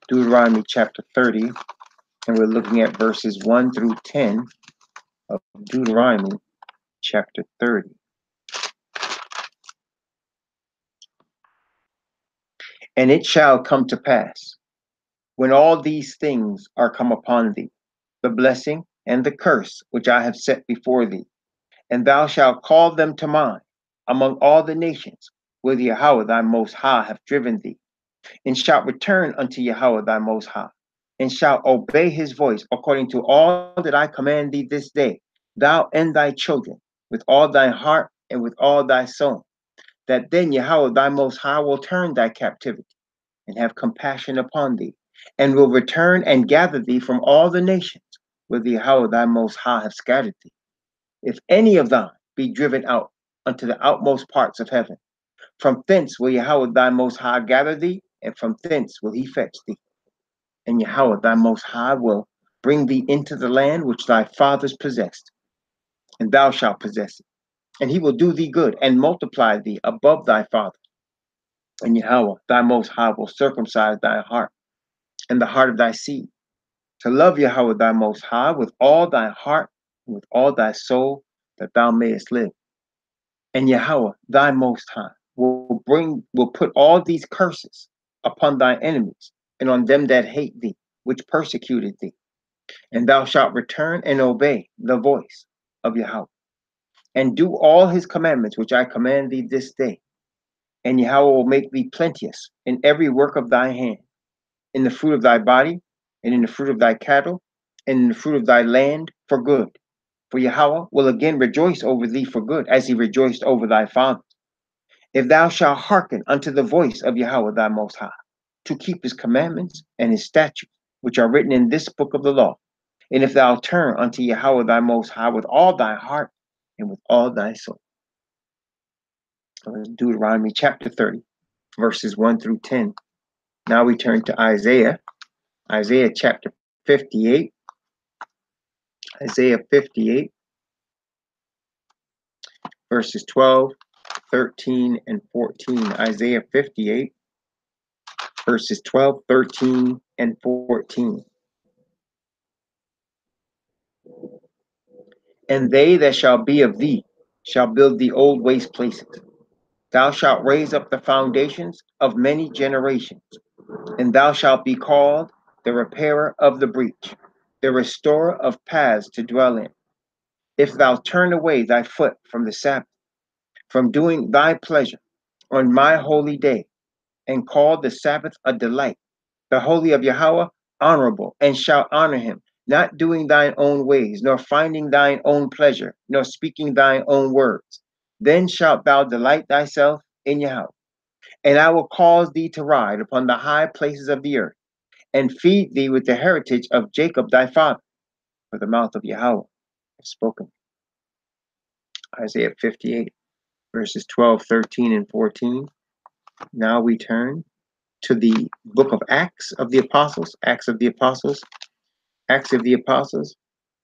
Deuteronomy chapter 30, and we're looking at verses 1 through 10 of Deuteronomy chapter 30. And it shall come to pass, when all these things are come upon thee, the blessing and the curse which I have set before thee, and thou shalt call them to mind among all the nations whither Yahweh thy Most High hath driven thee, and shalt return unto Yahweh thy Most High, and shalt obey his voice according to all that I command thee this day, thou and thy children, with all thy heart and with all thy soul, that then Yahweh thy Most High will turn thy captivity and have compassion upon thee, and will return and gather thee from all the nations whither Yahweh thy Most High hath scattered thee. If any of thine be driven out unto the outmost parts of heaven, from thence will Yahweh thy Most High gather thee, and from thence will he fetch thee. And Yahweh thy Most High will bring thee into the land which thy fathers possessed, and thou shalt possess it. And he will do thee good, and multiply thee above thy fathers. And Yahweh thy Most High will circumcise thy heart, and the heart of thy seed, to love Yahweh thy Most High with all thy heart and with all thy soul, that thou mayest live. And Yahweh thy Most High will put all these curses upon thy enemies and on them that hate thee, which persecuted thee. And thou shalt return and obey the voice of Yahweh, and do all his commandments which I command thee this day. And Yahweh will make thee plenteous in every work of thy hand, in the fruit of thy body, and in the fruit of thy cattle, and in the fruit of thy land for good. For Yahweh will again rejoice over thee for good, as he rejoiced over thy fathers, if thou shalt hearken unto the voice of Yahweh thy Most High, to keep his commandments and his statutes, which are written in this book of the law. And if thou turn unto Yahweh thy Most High with all thy heart and with all thy soul. Deuteronomy chapter 30, verses 1 through 10. Now we turn to Isaiah chapter 58. Isaiah 58, verses 12, 13, and 14. Isaiah 58, verses 12, 13, and 14. And they that shall be of thee shall build the old waste places. Thou shalt raise up the foundations of many generations, and thou shalt be called the repairer of the breach, the restorer of paths to dwell in. If thou turn away thy foot from the Sabbath, from doing thy pleasure on my holy day, and call the Sabbath a delight, the holy of Yahweh honorable, and shalt honor him, not doing thine own ways, nor finding thine own pleasure, nor speaking thine own words. Then shalt thou delight thyself in Yahweh, and I will cause thee to ride upon the high places of the earth, and feed thee with the heritage of Jacob thy father, for the mouth of Yahweh has spoken. Isaiah 58, verses 12, 13, and 14. Now we turn to the book of Acts of the Apostles, Acts of the Apostles,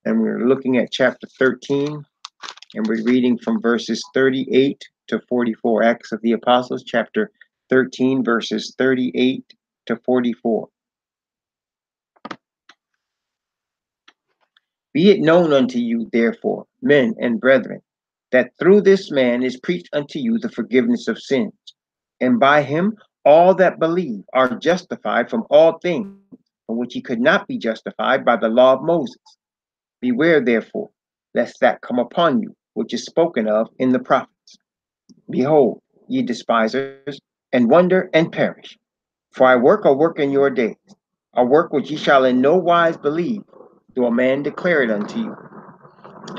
and we're looking at chapter 13, and we're reading from verses 38 to 44. Acts of the Apostles, chapter 13, verses 38 to 44. Be it known unto you, therefore, men and brethren, that through this man is preached unto you the forgiveness of sins, and by him all that believe are justified from all things from which he could not be justified by the law of Moses. Beware, therefore, lest that come upon you, which is spoken of in the prophets. Behold, ye despisers, and wonder and perish. For I work a work in your days, a work which ye shall in no wise believe, though a man declare it unto you.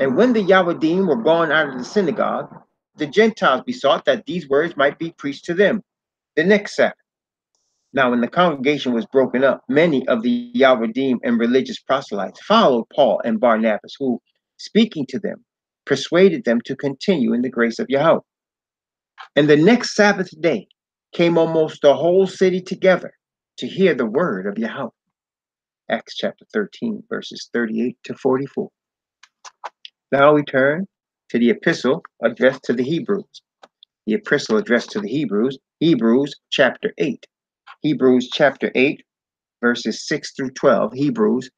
And when the Yahudim were gone out of the synagogue, the Gentiles besought that these words might be preached to them the next Sabbath. Now, when the congregation was broken up, many of the Yahudim and religious proselytes followed Paul and Barnabas, who, speaking to them, persuaded them to continue in the grace of Yahweh. And the next Sabbath day came almost the whole city together to hear the word of Yahweh. Acts chapter 13, verses 38 to 44. Now we turn to the epistle addressed to the Hebrews. The epistle addressed to the Hebrews, Hebrews chapter 8. Hebrews chapter 8, verses 6 through 12. Hebrews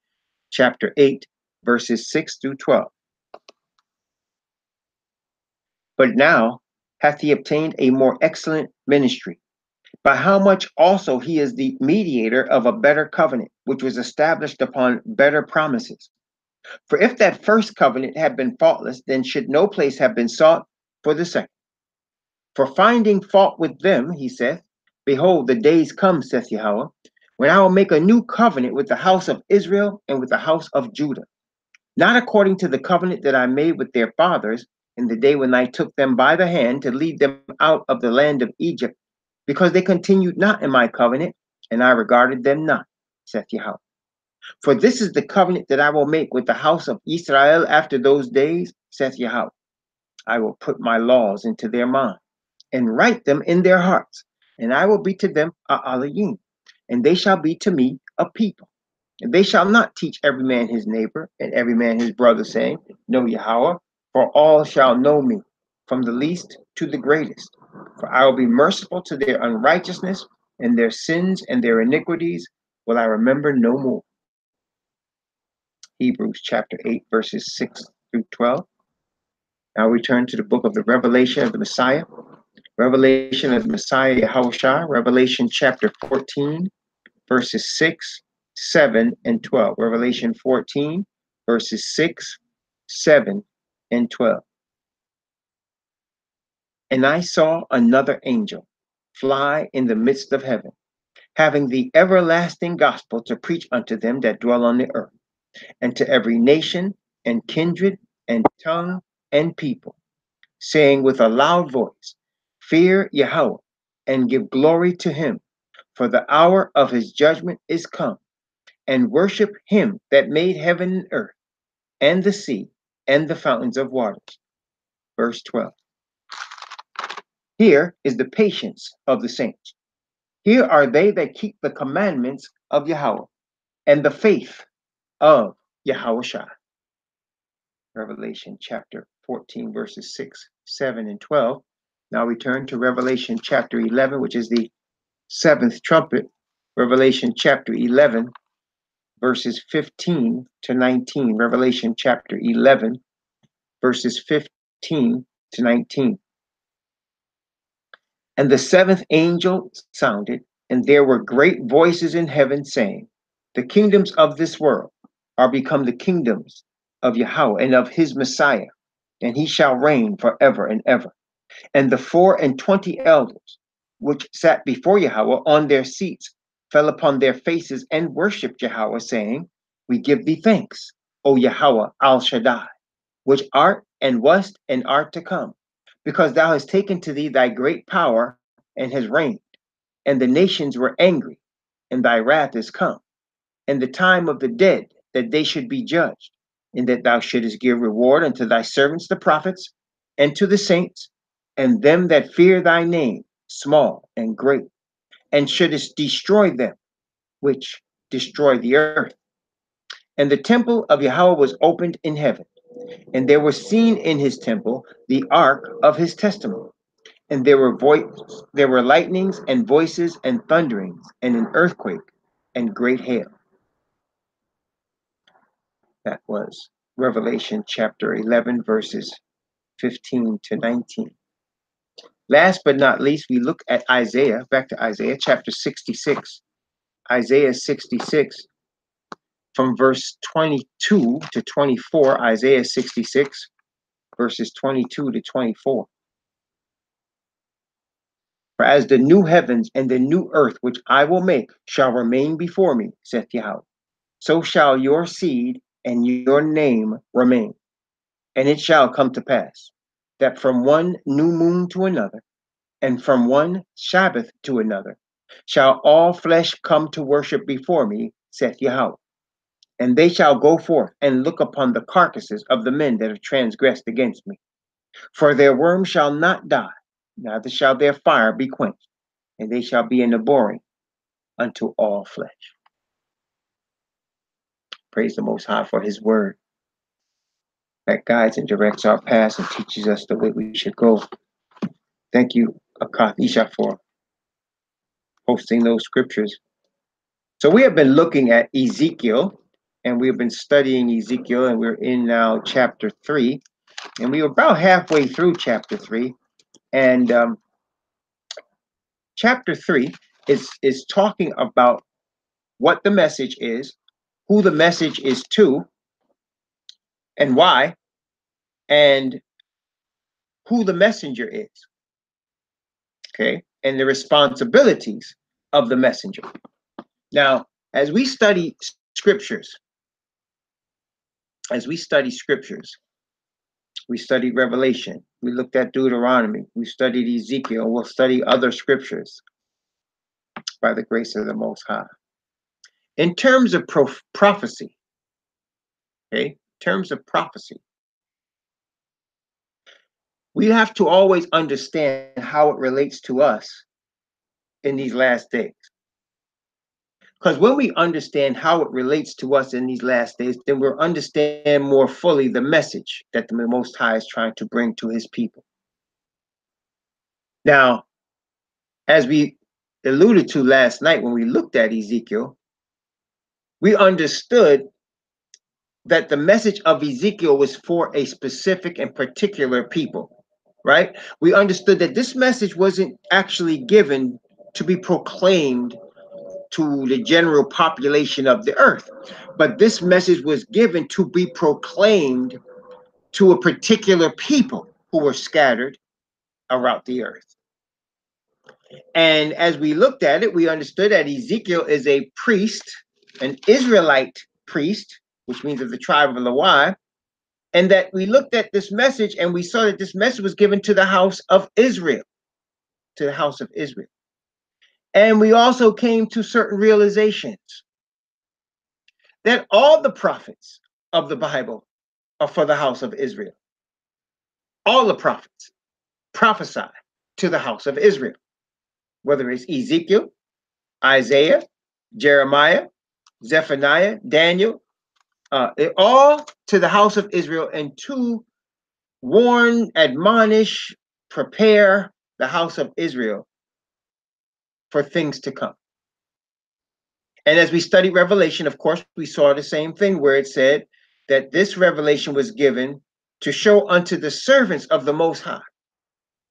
chapter 8, verses 6 through 12. But now hath he obtained a more excellent ministry, by how much also he is the mediator of a better covenant, which was established upon better promises. For if that first covenant had been faultless, then should no place have been sought for the second. For finding fault with them, he saith, behold, the days come, saith Yahweh, when I will make a new covenant with the house of Israel and with the house of Judah, not according to the covenant that I made with their fathers in the day when I took them by the hand to lead them out of the land of Egypt, because they continued not in my covenant, and I regarded them not, saith Yahweh. For this is the covenant that I will make with the house of Israel after those days, saith Yahweh. I will put my laws into their mind, and write them in their hearts, and I will be to them a Elohim, and they shall be to me a people. And they shall not teach every man his neighbor, and every man his brother, saying, Know Yahweh, for all shall know me, from the least to the greatest. For I will be merciful to their unrighteousness, and their sins and their iniquities will I remember no more. Hebrews chapter 8, verses 6 through 12. Now we turn to the book of the Revelation of the Messiah. Revelation of the Messiah Yahushua, Revelation chapter 14, verses 6, 7, and 12. Revelation 14, verses 6, 7, and 12. And I saw another angel fly in the midst of heaven, having the everlasting gospel to preach unto them that dwell on the earth, and to every nation and kindred and tongue and people, saying with a loud voice, Fear Yahweh, and give glory to him, for the hour of his judgment is come, and worship him that made heaven and earth, and the sea, and the fountains of waters. Verse 12. Here is the patience of the saints. Here are they that keep the commandments of Yahweh, and the faith of Yahushua. Revelation chapter 14, verses 6, 7, and 12. Now we turn to Revelation chapter 11, which is the seventh trumpet. Revelation chapter 11, verses 15 to 19. Revelation chapter 11, verses 15 to 19. And the seventh angel sounded, and there were great voices in heaven saying, The kingdoms of this world are become the kingdoms of Yahweh and of his Messiah, and he shall reign forever and ever. And the 24 elders, which sat before Yahweh on their seats, fell upon their faces and worshipped Yahweh, saying, We give thee thanks, O Yahweh Al Shaddai, which art and art to come, because thou hast taken to thee thy great power and hast reigned. And the nations were angry, and thy wrath is come, and the time of the dead, that they should be judged, and that thou shouldest give reward unto thy servants the prophets, and to the saints, and them that fear thy name, small and great, and shouldest destroy them which destroy the earth. And the temple of Yahweh was opened in heaven, and there was seen in his temple the ark of his testimony. And there were lightnings and voices and thunderings and an earthquake and great hail. That was Revelation chapter 11, verses 15 to 19. Last but not least, we look at Isaiah, back to Isaiah chapter 66. Isaiah 66, from verse 22 to 24. Isaiah 66, verses 22 to 24. For as the new heavens and the new earth which I will make shall remain before me, saith Yahweh, so shall your seed and your name remain. And it shall come to pass that from one new moon to another, and from one Sabbath to another, shall all flesh come to worship before me, saith Yahweh. And they shall go forth and look upon the carcasses of the men that have transgressed against me. For their worm shall not die, neither shall their fire be quenched, and they shall be an abhorring unto all flesh. Praise the Most High for his word that guides and directs our paths and teaches us the way we should go. Thank you, Akath Isha, for posting those scriptures. So we have been looking at Ezekiel, and we have been studying Ezekiel, and we're in now chapter 3, and we were about halfway through chapter 3, and chapter 3 is talking about what the message is, who the message is to, and why, and who the messenger is, okay, and the responsibilities of the messenger. Now, as we study scriptures, we studied Revelation, we looked at Deuteronomy, we studied Ezekiel, we'll study other scriptures by the grace of the Most High. In terms of prophecy, okay, in terms of prophecy, we have to always understand how it relates to us in these last days. Because when we understand how it relates to us in these last days, then we'll understand more fully the message that the Most High is trying to bring to his people. Now, as we alluded to last night when we looked at Ezekiel, we understood that the message of Ezekiel was for a specific and particular people, right? We understood that this message wasn't actually given to be proclaimed to the general population of the earth, but this message was given to be proclaimed to a particular people who were scattered around the earth. And as we looked at it, we understood that Ezekiel is a priest, an Israelite priest, which means of the tribe of YAH, and that we looked at this message and we saw that this message was given to the house of Israel, to the house of Israel. And we also came to certain realizations that all the prophets of the Bible are for the house of Israel. All the prophets prophesy to the house of Israel, whether it's Ezekiel, Isaiah, Jeremiah, Zephaniah, Daniel, all to the house of Israel, and to warn, admonish, prepare the house of Israel for things to come. And as we studied Revelation, of course, we saw the same thing where it said that this revelation was given to show unto the servants of the Most High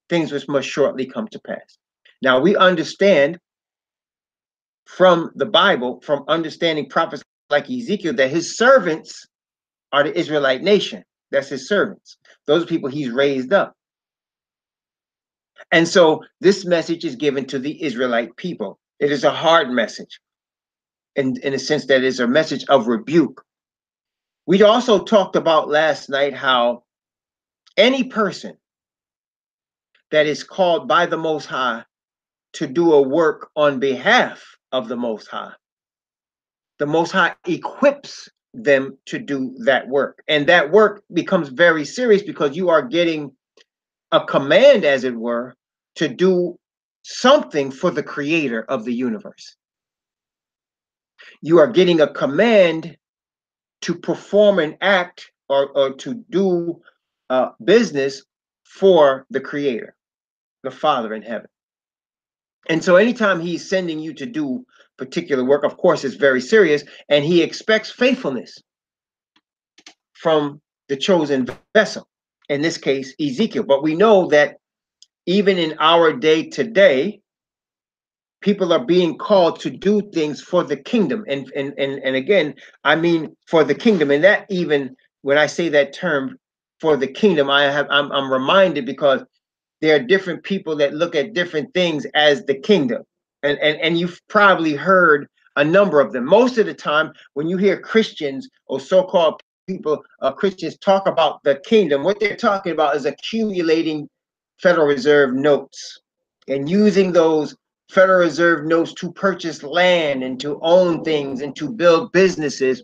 things which must shortly come to pass. Now, we understand from the Bible, from understanding prophets like Ezekiel, that his servants are the Israelite nation. That's his servants. Those are people he's raised up. And so this message is given to the Israelite people. It is a hard message in a sense that it's a message of rebuke. We also talked about last night how any person that is called by the Most High to do a work on behalf of the Most High equips them to do that work. And that work becomes very serious because you are getting a command, as it were, to do something for the creator of the universe. You are getting a command to perform an act or to do business for the creator, the Father in heaven. And so anytime he's sending you to do particular work, of course, it's very serious, and he expects faithfulness from the chosen vessel, in this case, Ezekiel. But we know that even in our day today, people are being called to do things for the kingdom. And again, I mean for the kingdom. And that, even when I say that term for the kingdom, I'm reminded because there are different people that look at different things as the kingdom. And you've probably heard a number of them. Most of the time, when you hear Christians or so-called people, Christians talk about the kingdom, what they're talking about is accumulating Federal Reserve notes and using those Federal Reserve notes to purchase land and to own things and to build businesses.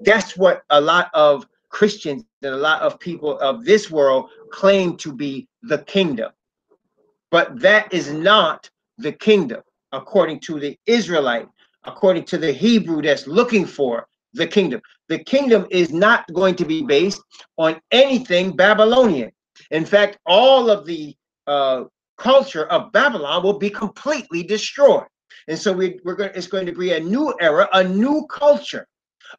That's what a lot of Christians and a lot of people of this world claim to be the kingdom. But that is not the kingdom, according to the Israelite, according to the Hebrew that's looking for the kingdom. The kingdom is not going to be based on anything Babylonian. In fact, all of the culture of Babylon will be completely destroyed. And so it's going to be a new era, a new culture,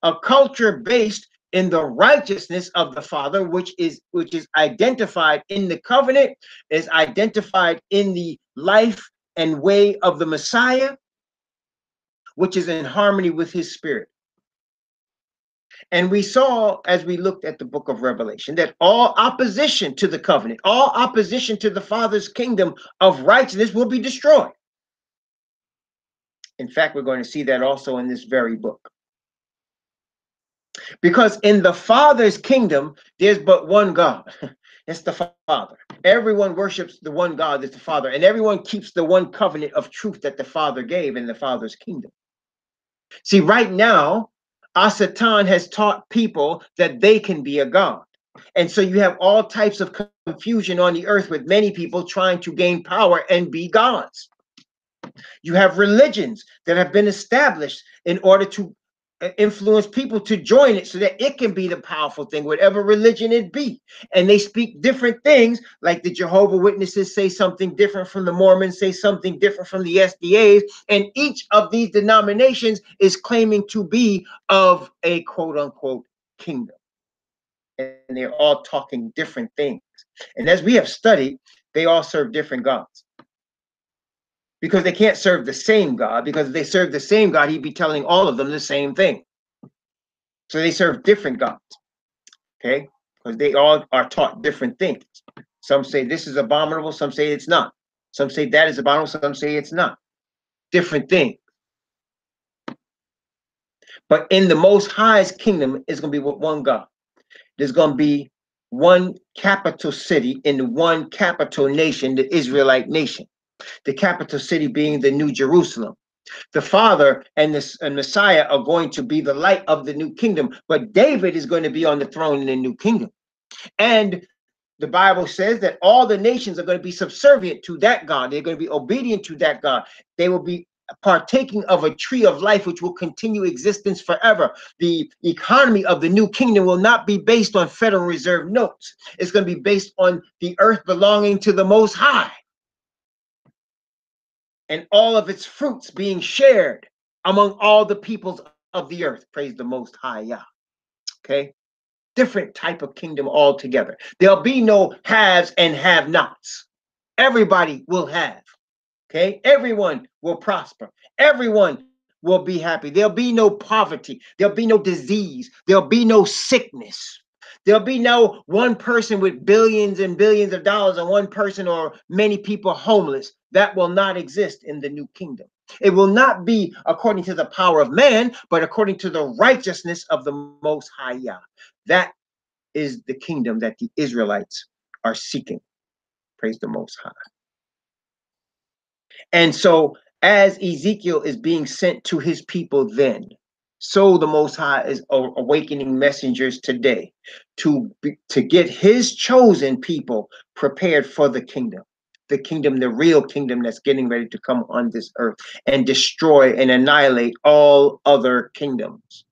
a culture based in the righteousness of the Father, which is identified in the covenant, is identified in the life and way of the Messiah, which is in harmony with his spirit. And we saw, as we looked at the book of Revelation, that all opposition to the covenant, all opposition to the Father's kingdom of righteousness will be destroyed. In fact, we're going to see that also in this very book. Because in the Father's kingdom, there's but one God. It's the Father. Everyone worships the one God that's the Father, and everyone keeps the one covenant of truth that the Father gave in the Father's kingdom. See, right now, Satan has taught people that they can be a God. And so you have all types of confusion on the earth with many people trying to gain power and be gods. You have religions that have been established in order to influence people to join it so that it can be the powerful thing, whatever religion it be. And they speak different things, like the Jehovah's Witnesses say something different from the Mormons, say something different from the SDAs. And each of these denominations is claiming to be of a quote unquote kingdom. And they're all talking different things. And as we have studied, they all serve different gods. Because they can't serve the same God, because if they serve the same God, he'd be telling all of them the same thing. So they serve different gods, okay? Because they all are taught different things. Some say this is abominable, some say it's not. Some say that is abominable, some say it's not. Different things. But in the Most High's kingdom, it's going to be with one God. There's going to be one capital city in one capital nation, the Israelite nation. The capital city being the New Jerusalem. The Father and the Messiah are going to be the light of the new kingdom, but David is going to be on the throne in the new kingdom. And the Bible says that all the nations are going to be subservient to that God. They're going to be obedient to that God. They will be partaking of a tree of life which will continue existence forever. The economy of the new kingdom will not be based on Federal Reserve notes. It's going to be based on the earth belonging to the Most High, and all of its fruits being shared among all the peoples of the earth. Praise the Most High YAH. Okay? Different type of kingdom altogether. There'll be no haves and have-nots. Everybody will have. Okay? Everyone will prosper. Everyone will be happy. There'll be no poverty. There'll be no disease. There'll be no sickness. There'll be no one person with billions and billions of dollars and one person or many people homeless. That will not exist in the new kingdom. It will not be according to the power of man, but according to the righteousness of the Most High YAH. That is the kingdom that the Israelites are seeking. Praise the Most High. And so as Ezekiel is being sent to his people then, so the Most High is awakening messengers today to get his chosen people prepared for the kingdom, the real kingdom that's getting ready to come on this earth and destroy and annihilate all other kingdoms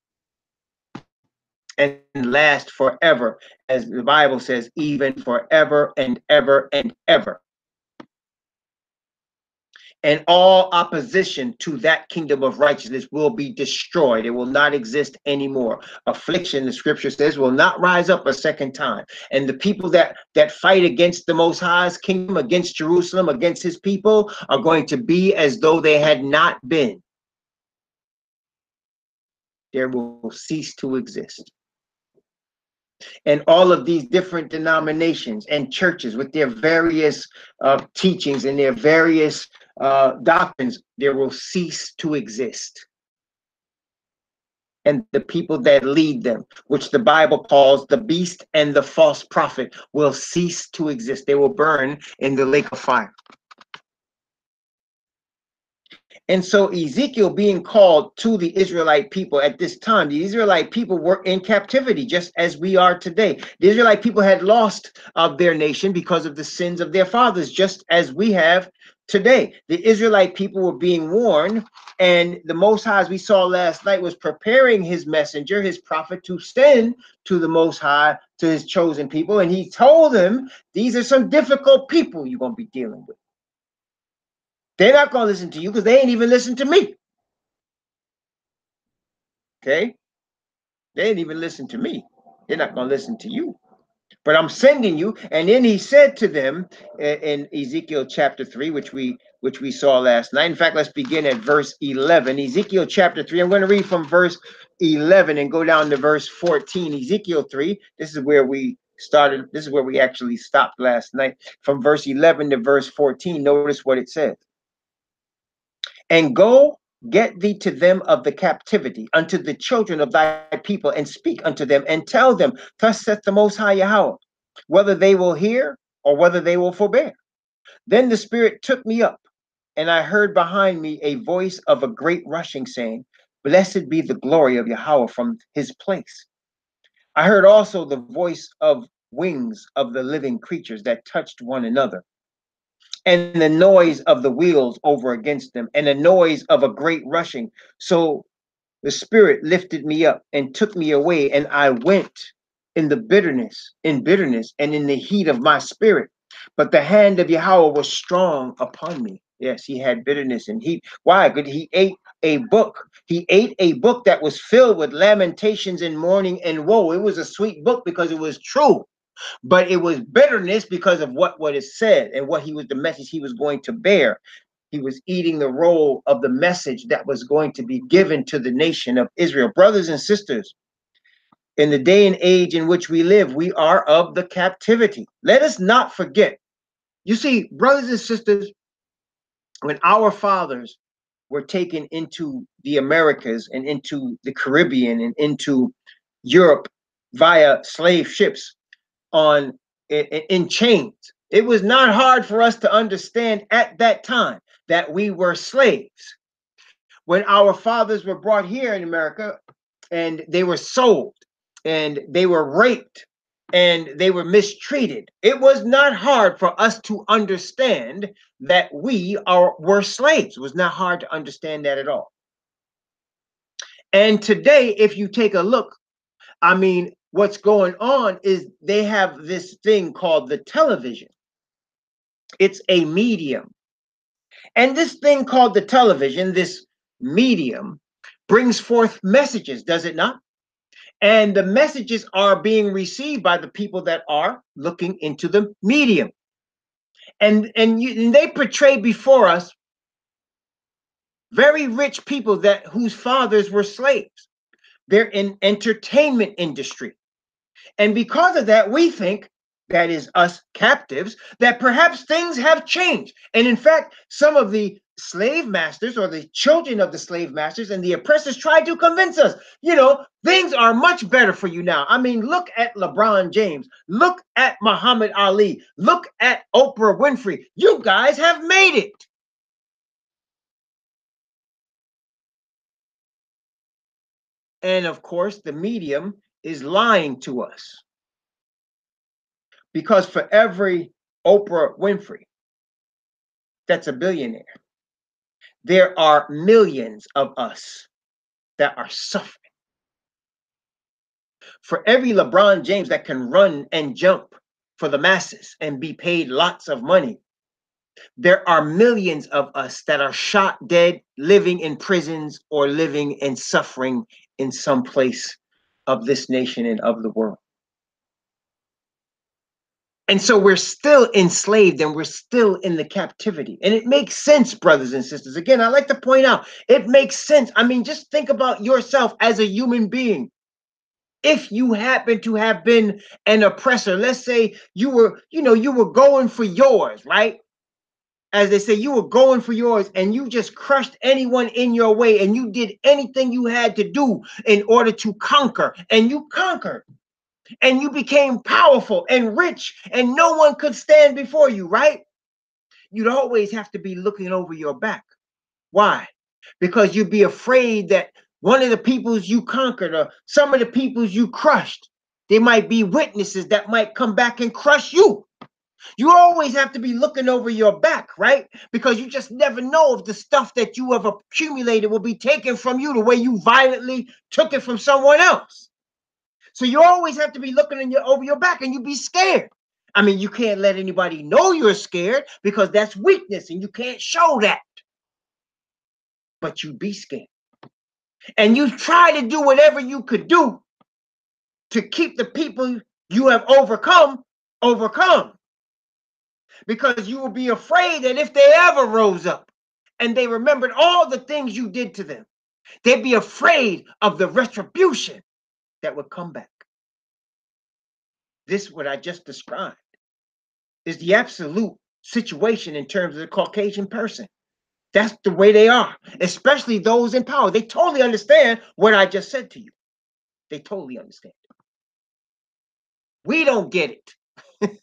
and last forever, as the Bible says, even forever and ever and ever. And all opposition to that kingdom of righteousness will be destroyed. It will not exist anymore. Affliction, the scripture says, will not rise up a second time. And the people that fight against the Most High's kingdom, against Jerusalem, against his people, are going to be as though they had not been. There will cease to exist. And all of these different denominations and churches with their various teachings and their various doctrines, there will cease to exist. And the people that lead them, which the Bible calls the beast and the false prophet, will cease to exist. They will burn in the lake of fire. And so Ezekiel being called to the Israelite people at this time, the Israelite people were in captivity just as we are today. The Israelite people had lost their nation because of the sins of their fathers, just as we have today. The Israelite people were being warned, and the Most High, as we saw last night, was preparing his messenger, his prophet, to send to the Most High, to his chosen people. And he told them, these are some difficult people you're going to be dealing with. They're not going to listen to you because they ain't even listen to me. Okay? They ain't even listen to me. They're not going to listen to you. But I'm sending you. And then he said to them in Ezekiel chapter 3, which we saw last night. In fact, let's begin at verse 11. Ezekiel chapter 3. I'm going to read from verse 11 and go down to verse 14. Ezekiel 3. This is where we started. This is where we actually stopped last night. From verse 11 to verse 14. Notice what it says. And go get thee to them of the captivity, unto the children of thy people, and speak unto them, and tell them, thus saith the Most High Yahweh, whether they will hear or whether they will forbear. Then the Spirit took me up, and I heard behind me a voice of a great rushing, saying, Blessed be the glory of Yahweh from his place. I heard also the voice of wings of the living creatures that touched one another, and the noise of the wheels over against them, and the noise of a great rushing. So the Spirit lifted me up and took me away, and I went in bitterness, and in the heat of my spirit. But the hand of Yahweh was strong upon me. Yes, he had bitterness and heat. Why? Because he ate a book. He ate a book that was filled with lamentations and mourning and woe. It was a sweet book because it was true, but it was bitterness because of what is said and what he was, the message he was going to bear. He was eating the role of the message that was going to be given to the nation of Israel. Brothers and sisters, in the day and age in which we live, we are of the captivity. Let us not forget. You see, brothers and sisters, when our fathers were taken into the Americas and into the Caribbean and into Europe via slave ships, in chains. It was not hard for us to understand at that time that we were slaves. When our fathers were brought here in America and they were sold and they were raped and they were mistreated, it was not hard for us to understand that were slaves. It was not hard to understand that at all. And today, if you take a look, I mean, what's going on is they have this thing called the television. It's a medium. And this thing called the television, this medium, brings forth messages, does it not? And the messages are being received by the people that are looking into the medium. And they portray before us very rich people whose fathers were slaves. They're in entertainment industry. And because of that, we think, that is us captives, that perhaps things have changed. And in fact, some of the slave masters or the children of the slave masters and the oppressors tried to convince us, things are much better for you now. I mean, look at LeBron James. Look at Muhammad Ali. Look at Oprah Winfrey. You guys have made it. And of course, the medium is lying to us. Because for every Oprah Winfrey that's a billionaire, there are millions of us that are suffering. For every LeBron James that can run and jump for the masses and be paid lots of money, there are millions of us that are shot dead, living in prisons or living and suffering in some place of this nation and of the world. And so we're still enslaved and we're still in the captivity. And it makes sense, brothers and sisters. Again, I like to point out, it makes sense. I mean, just think about yourself as a human being. If you happen to have been an oppressor, let's say you were going for yours, right? As they say, you were going for yours and you just crushed anyone in your way and you did anything you had to do in order to conquer, and you conquered. And you became powerful and rich and no one could stand before you, right? You'd always have to be looking over your back. Why? Because you'd be afraid that one of the peoples you conquered or some of the peoples you crushed, they might be witnesses that might come back and crush you. You always have to be looking over your back, right? Because you just never know if the stuff that you have accumulated will be taken from you the way you violently took it from someone else. So you always have to be looking over your back and you be scared. I mean, you can't let anybody know you're scared because that's weakness and you can't show that. But you be scared. And you try to do whatever you could do to keep the people you have overcome, because you will be afraid that if they ever rose up and they remembered all the things you did to them, they'd be afraid of the retribution that would come back. This, what I just described, is the absolute situation in terms of the Caucasian person. That's the way they are, especially those in power. They totally understand what I just said to you. They totally understand. We don't get it.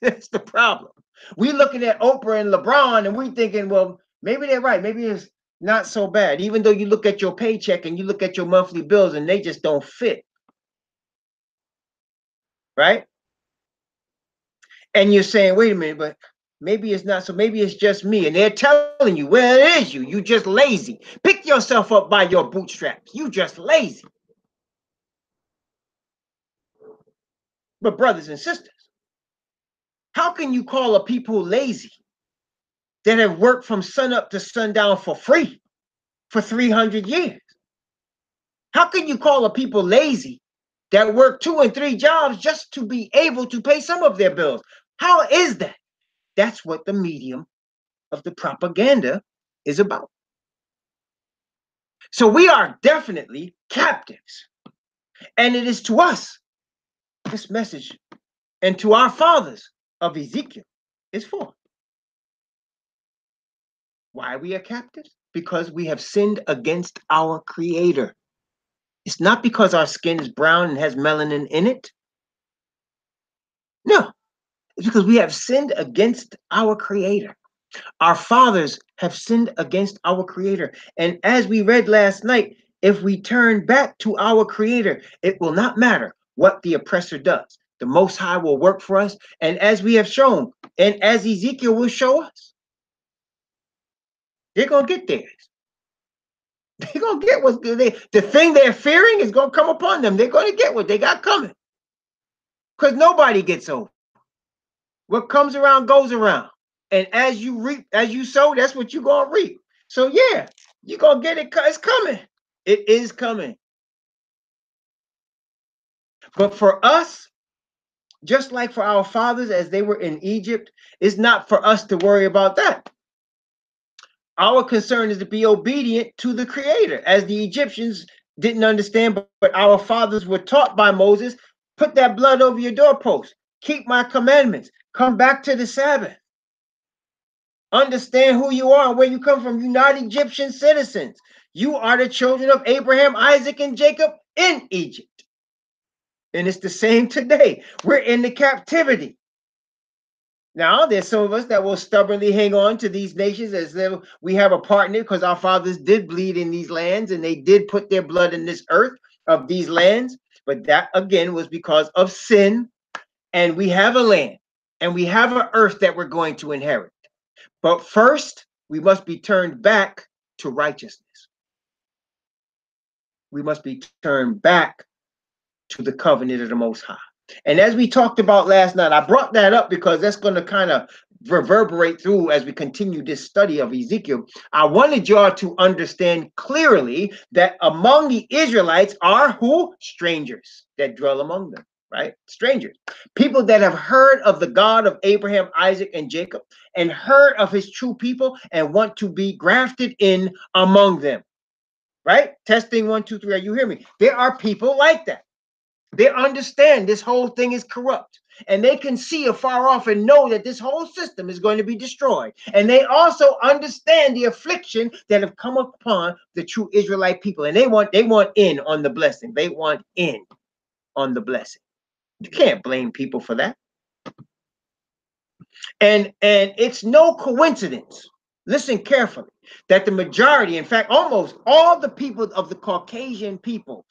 That's the problem. We looking at Oprah and LeBron and we thinking, well, maybe they're right. Maybe it's not so bad. Even though you look at your paycheck and you look at your monthly bills and they just don't fit. Right? And you're saying, wait a minute, but maybe it's not so. Maybe it's just me. And they're telling you, well, it is you. You just lazy. Pick yourself up by your bootstraps. You just lazy. But brothers and sisters, how can you call a people lazy that have worked from sun up to sundown for free for 300 years? How can you call a people lazy that work 2 and 3 jobs just to be able to pay some of their bills? How is that? That's what the medium of the propaganda is about. So we are definitely captives. And it is to us, this message, and to our fathers of Ezekiel is for. Why we are captives? Because we have sinned against our Creator. It's not because our skin is brown and has melanin in it. No, it's because we have sinned against our Creator. Our fathers have sinned against our Creator. And as we read last night, if we turn back to our Creator, it will not matter what the oppressor does. The Most High will work for us. And as we have shown, and as Ezekiel will show us, they're going to get theirs. They're going to get what's good. The thing they're fearing is going to come upon them. They're going to get what they got coming. Because nobody gets over. What comes around goes around. And as you reap, as you sow, that's what you're going to reap. So yeah, you're going to get it. It's coming. It is coming. But for us, just like for our fathers as they were in Egypt, it's not for us to worry about that. Our concern is to be obedient to the Creator, as the Egyptians didn't understand, but our fathers were taught by Moses, put that blood over your doorpost, keep my commandments, come back to the Sabbath. Understand who you are and where you come from. You're not Egyptian citizens. You are the children of Abraham, Isaac, and Jacob in Egypt. And it's the same today. We're in the captivity. Now, there's some of us that will stubbornly hang on to these nations as though we have a partner, because our fathers did bleed in these lands and they did put their blood in this earth of these lands. But that, again, was because of sin. And we have a land and we have an earth that we're going to inherit. But first, we must be turned back to righteousness. We must be turned back to the covenant of the Most High. And as we talked about last night, I brought that up because that's going to kind of reverberate through as we continue this study of Ezekiel. I wanted y'all to understand clearly that among the Israelites are who? Strangers that dwell among them, right? Strangers. People that have heard of the God of Abraham, Isaac, and Jacob, and heard of his true people and want to be grafted in among them, right? Testing 1, 2, 3. Are you hearing me? There are people like that. They understand this whole thing is corrupt, and they can see afar off and know that this whole system is going to be destroyed. And they also understand the affliction that have come upon the true Israelite people, and they want in on the blessing. They want in on the blessing. You can't blame people for that. And it's no coincidence. Listen carefully, that the majority, in fact, almost all the people of the Caucasian peoples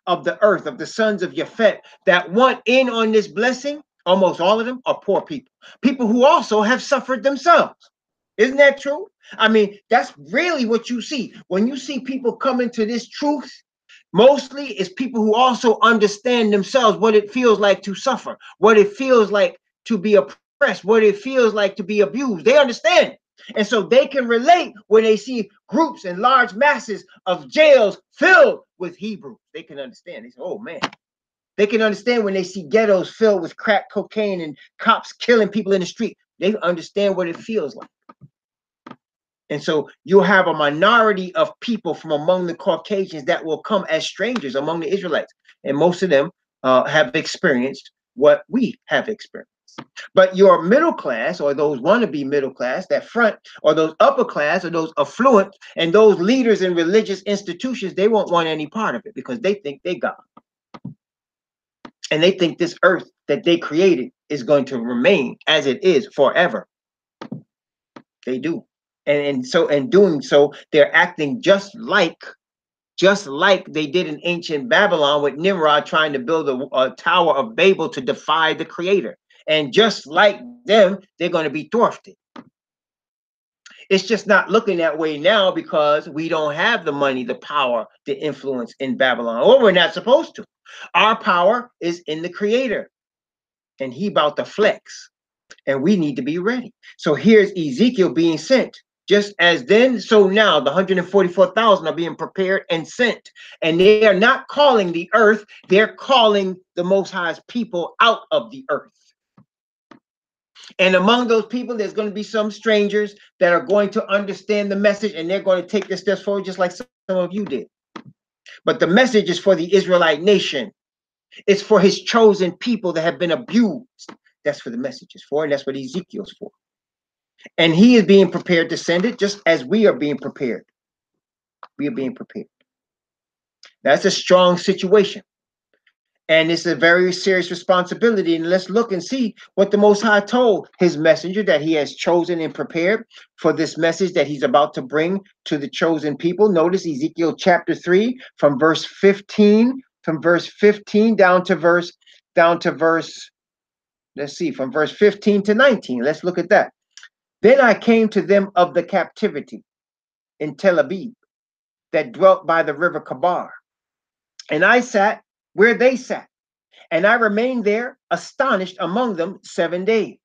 of the earth, of the sons of Japhet, that want in on this blessing, almost all of them are poor people. People who also have suffered themselves. Isn't that true? I mean, that's really what you see. When you see people come into this truth, mostly it's people who also understand themselves what it feels like to suffer, what it feels like to be oppressed, what it feels like to be abused. They understand. And so they can relate when they see groups and large masses of jails filled with Hebrews. They can understand. They say, oh man. They can understand when they see ghettos filled with crack cocaine and cops killing people in the street. They understand what it feels like. And so you'll have a minority of people from among the Caucasians that will come as strangers among the Israelites. And most of them have experienced what we have experienced. But your middle class, or those wannabe middle class, that front, or those upper class, or those affluent, and those leaders in religious institutions, they won't want any part of it because they think they God. And they think this earth that they created is going to remain as it is forever. They do. And so in doing so, they're acting just like they did in ancient Babylon with Nimrod trying to build a Tower of Babel to defy the creator. And just like them, they're going to be thwarted. It's just not looking that way now because we don't have the money, the power, the influence in Babylon, or we're not supposed to. Our power is in the creator, and he about to flex, and we need to be ready. So here's Ezekiel being sent. Just as then, so now the 144,000 are being prepared and sent. And they are not calling the earth, they're calling the Most High's people out of the earth. And among those people, there's going to be some strangers that are going to understand the message, and they're going to take the steps forward just like some of you did. But the message is for the Israelite nation. It's for his chosen people that have been abused. That's what the message is for, and that's what Ezekiel's for. And he is being prepared to send it just as we are being prepared. We are being prepared. That's a strong situation. And it's a very serious responsibility. And let's look and see what the Most High told his messenger that he has chosen and prepared for this message that he's about to bring to the chosen people. Notice Ezekiel chapter 3 from verse 15, down to verse, let's see, from verse 15 to 19. Let's look at that. Then I came to them of the captivity in Tel Aviv that dwelt by the river Kabar. And I sat where they sat, and I remained there astonished among them 7 days.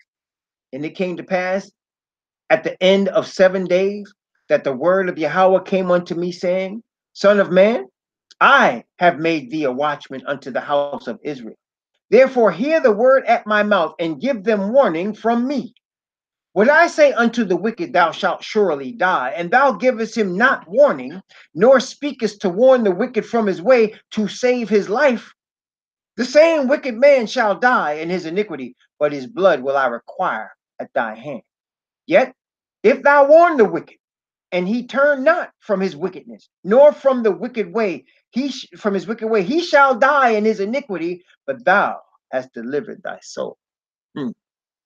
And it came to pass at the end of 7 days that the word of Yahweh came unto me, saying, Son of man, I have made thee a watchman unto the house of Israel. Therefore hear the word at my mouth, and give them warning from me. When I say unto the wicked, thou shalt surely die, and thou givest him not warning, nor speakest to warn the wicked from his way to save his life, the same wicked man shall die in his iniquity, but his blood will I require at thy hand. Yet, if thou warn the wicked, and he turn not from his wickedness, nor from the wicked way, he shall die in his iniquity, but thou hast delivered thy soul.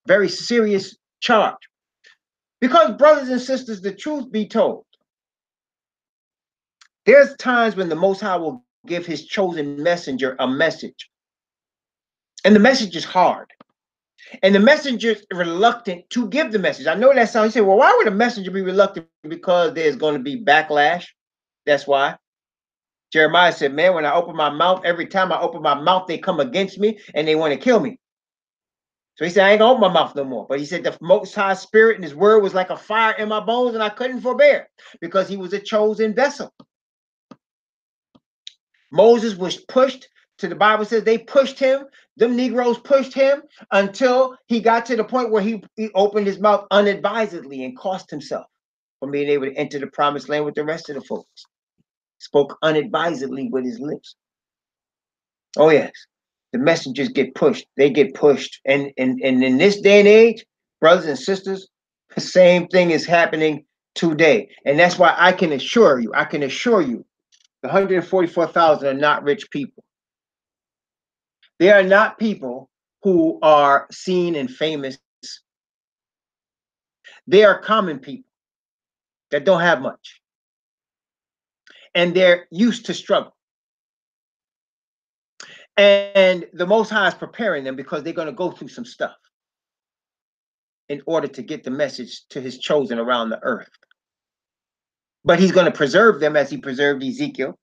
Very serious charge. Because, brothers and sisters, the truth be told, there's times when the Most High will give his chosen messenger a message. And the message is hard. And the messenger is reluctant to give the message. I know that sounds, you say, well, why would a messenger be reluctant? Because there's going to be backlash. That's why. Jeremiah said, man, when I open my mouth, every time I open my mouth, they come against me and they want to kill me. So he said, I ain't gonna open my mouth no more. But he said the Most High Spirit and his word was like a fire in my bones, and I couldn't forbear because he was a chosen vessel. Moses was pushed to, the Bible says they pushed him, them Negroes pushed him until he got to the point where he opened his mouth unadvisedly and cost himself from being able to enter the promised land with the rest of the folks. Spoke unadvisedly with his lips. Oh yes. The messengers get pushed. They get pushed. And in this day and age, brothers and sisters, the same thing is happening today. And that's why I can assure you, the 144,000 are not rich people. They are not people who are seen and famous. They are common people that don't have much. And they're used to struggle. And the Most High is preparing them because they're going to go through some stuff in order to get the message to his chosen around the earth. But he's going to preserve them as he preserved Ezekiel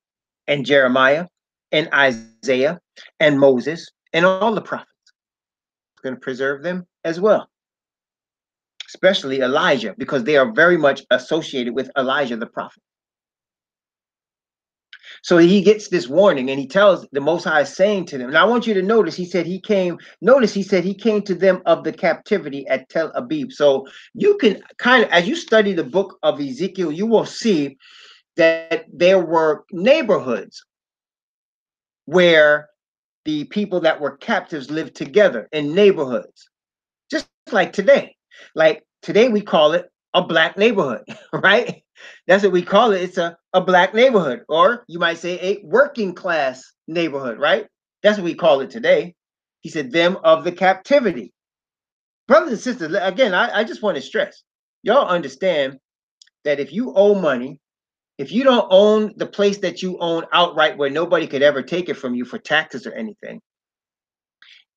and Jeremiah and Isaiah and Moses and all the prophets. He's going to preserve them as well. especially Elijah, because they are very much associated with Elijah the prophet. So he gets this warning, and he tells the Most High, saying to them, and I want you to notice, he said he came to them of the captivity at Tel Aviv. So you can kind of, as you study the book of Ezekiel, you will see that there were neighborhoods where the people that were captives lived together in neighborhoods, just like today. Like today, we call it a black neighborhood, right? That's what we call it. It's a black neighborhood, or you might say a working class neighborhood, right? That's what we call it today. He said, them of the captivity. Brothers and sisters, again, I just want to stress, y'all understand that if you owe money, if you don't own the place that you own outright where nobody could ever take it from you for taxes or anything,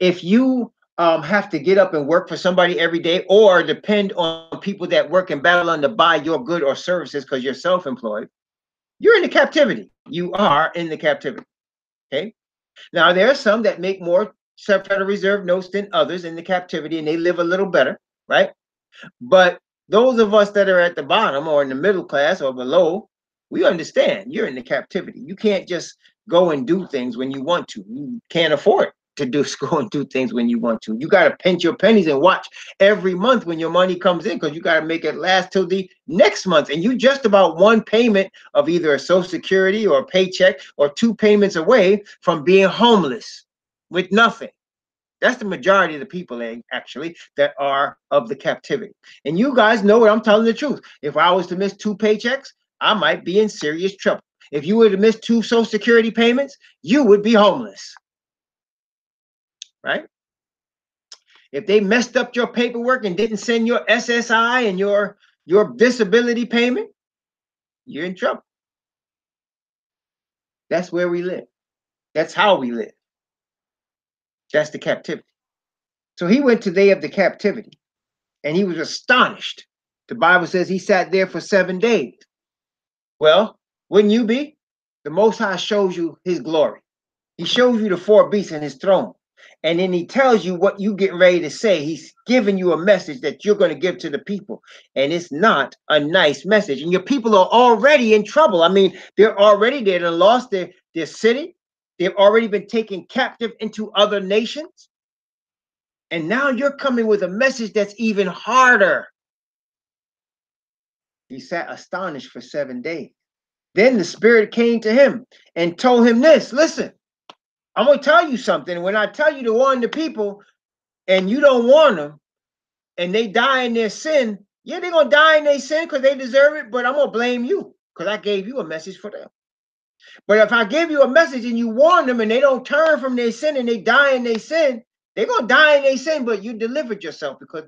if you have to get up and work for somebody every day or depend on people that work in Babylon to buy your good or services because you're self-employed, you're in the captivity. You are in the captivity. Okay. Now, there are some that make more Federal Reserve notes than others in the captivity, and they live a little better, right? But those of us that are at the bottom or in the middle class or below, we understand you're in the captivity. You can't just go and do things when you want to. You can't afford to go and do things when you want to. You got to pinch your pennies and watch every month when your money comes in, because you got to make it last till the next month. And you just about one payment of either a Social Security or a paycheck or two payments away from being homeless with nothing. That's the majority of the people, actually, that are of the captivity. And you guys know what I'm telling the truth. If I was to miss two paychecks, I might be in serious trouble. If you were to miss two Social Security payments, you would be homeless, right? If they messed up your paperwork and didn't send your SSI and your disability payment, you're in trouble. That's where we live. That's how we live. That's the captivity. So he went to they of the captivity, and he was astonished. The Bible says he sat there for 7 days. Well, wouldn't you be? The Most High shows you his glory. He shows you the four beasts in his throne. And then he tells you what you get ready to say. He's giving you a message that you're going to give to the people. And it's not a nice message. And your people are already in trouble. I mean, they lost their city. They've already been taken captive into other nations. And now you're coming with a message that's even harder. He sat astonished for 7 days. Then the Spirit came to him and told him this. Listen, I'm going to tell you something. When I tell you to warn the people and you don't warn them and they die in their sin, yeah, they're going to die in their sin because they deserve it, but I'm going to blame you because I gave you a message for them. But if I give you a message and you warn them and they don't turn from their sin and they die in their sin, they're going to die in their sin, but you delivered yourself because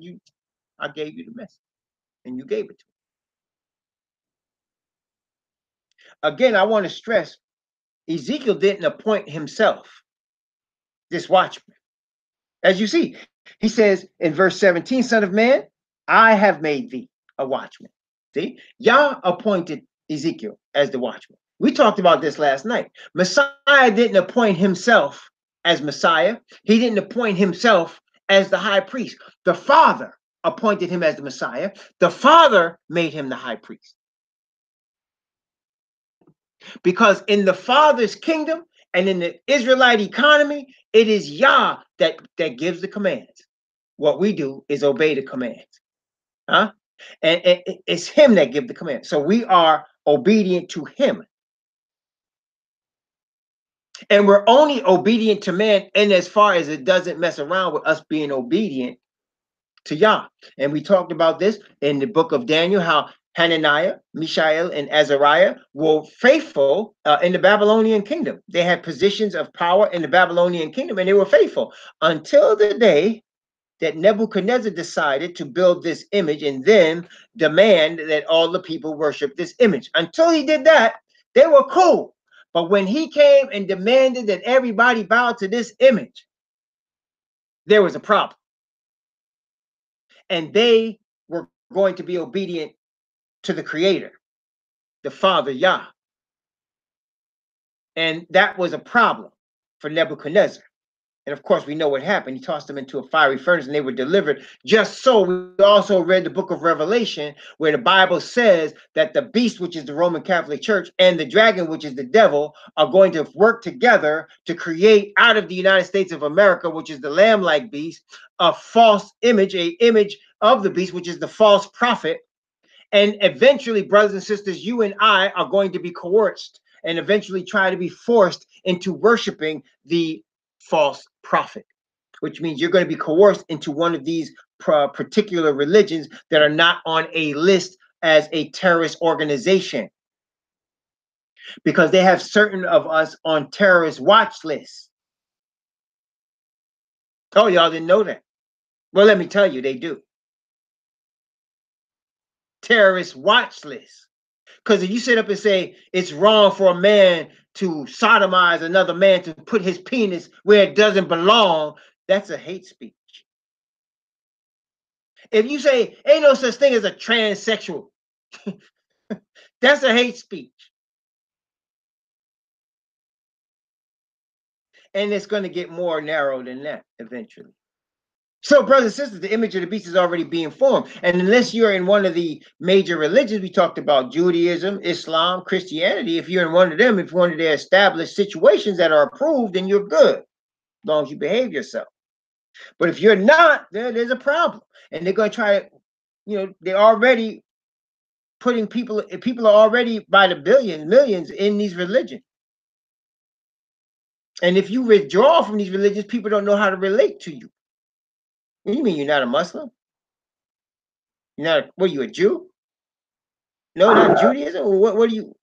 I gave you the message and you gave it to me. Again, I want to stress, Ezekiel didn't appoint himself, this watchman. As you see, he says in verse 17, Son of man, I have made thee a watchman. See, Yah appointed Ezekiel as the watchman. We talked about this last night. Messiah didn't appoint himself as Messiah. He didn't appoint himself as the high priest. The Father appointed him as the Messiah. The Father made him the high priest. Because in the Father's kingdom and in the Israelite economy, it is Yah that gives the commands. What we do is obey the commands. Huh? And it's him that gives the command. So we are obedient to him. And we're only obedient to man in as far as it doesn't mess around with us being obedient to Yah. And we talked about this in the book of Daniel, how Hananiah, Mishael, and Azariah were faithful in the Babylonian kingdom. They had positions of power in the Babylonian kingdom, and they were faithful until the day that Nebuchadnezzar decided to build this image and then demand that all the people worship this image. Until he did that, they were cool. But when he came and demanded that everybody bow to this image, there was a problem. And they were going to be obedient to the Creator, the Father, Yah. And that was a problem for Nebuchadnezzar. And of course, we know what happened. He tossed them into a fiery furnace and they were delivered. Just so, we also read the book of Revelation, where the Bible says that the beast, which is the Roman Catholic Church, and the dragon, which is the devil, are going to work together to create out of the United States of America, which is the lamb-like beast, a false image, a image of the beast, which is the false prophet. And eventually, brothers and sisters, you and I are going to be coerced and eventually try to be forced into worshiping the false prophet, which means you're going to be coerced into one of these particular religions that are not on a list as a terrorist organization, because they have certain of us on terrorist watch lists. Oh, y'all didn't know that? Well, let me tell you, they do. Terrorist watch lists. Because if you sit up and say it's wrong for a man to sodomize another man, to put his penis where it doesn't belong, that's a hate speech. If you say ain't no such thing as a transsexual, that's a hate speech. And it's going to get more narrow than that eventually. So, brothers and sisters, the image of the beast is already being formed. And unless you're in one of the major religions, we talked about Judaism, Islam, Christianity. If you're in one of them, if one of their established situations that are approved, then you're good, as long as you behave yourself. But if you're not, there's a problem. And they're going to try to, they're already putting people are already by the billions, millions in these religions. And if you withdraw from these religions, people don't know how to relate to you. What do you mean you're not a Muslim? You're not, what are you, a Jew? No, not Judaism? Or what are you?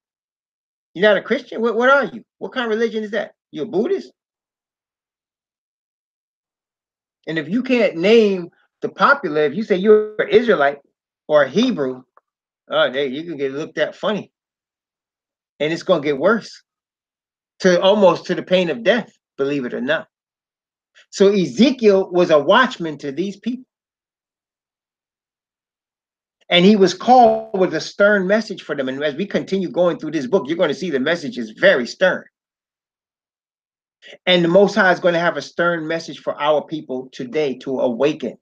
You're not a Christian? What are you? What kind of religion is that? You're a Buddhist? And if you can't name the popular, if you say you're an Israelite or a Hebrew, you can get looked at funny. And it's going to get worse, to almost to the pain of death, believe it or not. So Ezekiel was a watchman to these people. And he was called with a stern message for them. And as we continue going through this book, you're going to see the message is very stern. And the Most High is going to have a stern message for our people today to awaken.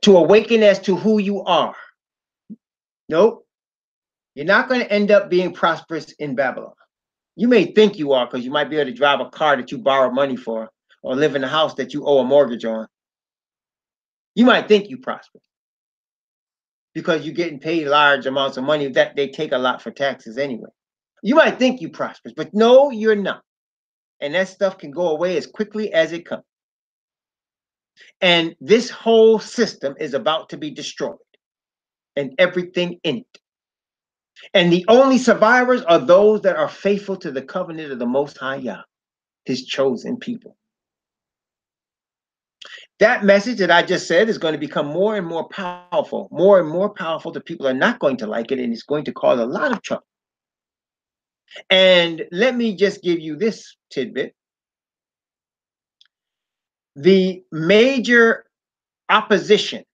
To awaken as to who you are. Nope. You're not going to end up being prosperous in Babylon. You may think you are, because you might be able to drive a car that you borrow money for, or live in a house that you owe a mortgage on. You might think you prosper, because you're getting paid large amounts of money that they take a lot for taxes anyway. You might think you prosperous, but no, you're not. And that stuff can go away as quickly as it comes. And this whole system is about to be destroyed, and everything in it. And the only survivors are those that are faithful to the covenant of the Most High YAH, his chosen people. That message that I just said is going to become more and more powerful. More and more powerful. The people are not going to like it, and it's going to cause a lot of trouble. And let me just give you this tidbit. The major opposition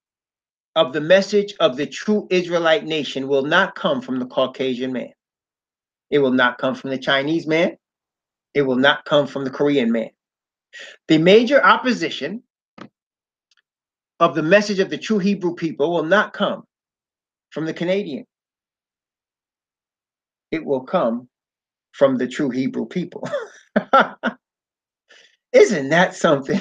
of the message of the true Israelite nation will not come from the Caucasian man. It will not come from the Chinese man. It will not come from the Korean man. The major opposition of the message of the true Hebrew people will not come from the Canadian. It will come from the true Hebrew people. Isn't that something?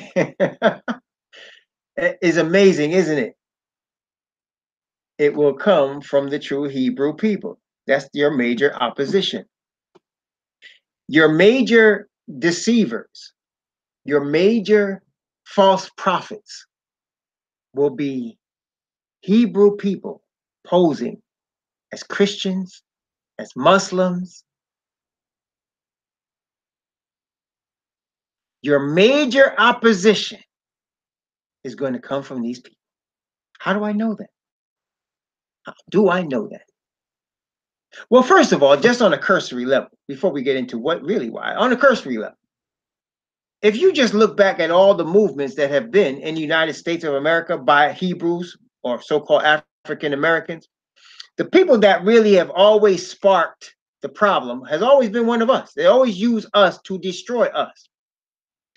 It's amazing, isn't it? It will come from the true Hebrew people. That's your major opposition. Your major deceivers, your major false prophets will be Hebrew people posing as Christians, as Muslims. Your major opposition is going to come from these people. How do I know that? How do I know that? Well, first of all, just on a cursory level, before we get into what really why, on a cursory level, if you just look back at all the movements that have been in the United States of America by Hebrews or so-called African Americans, the people that really have always sparked the problem has always been one of us. They always use us to destroy us.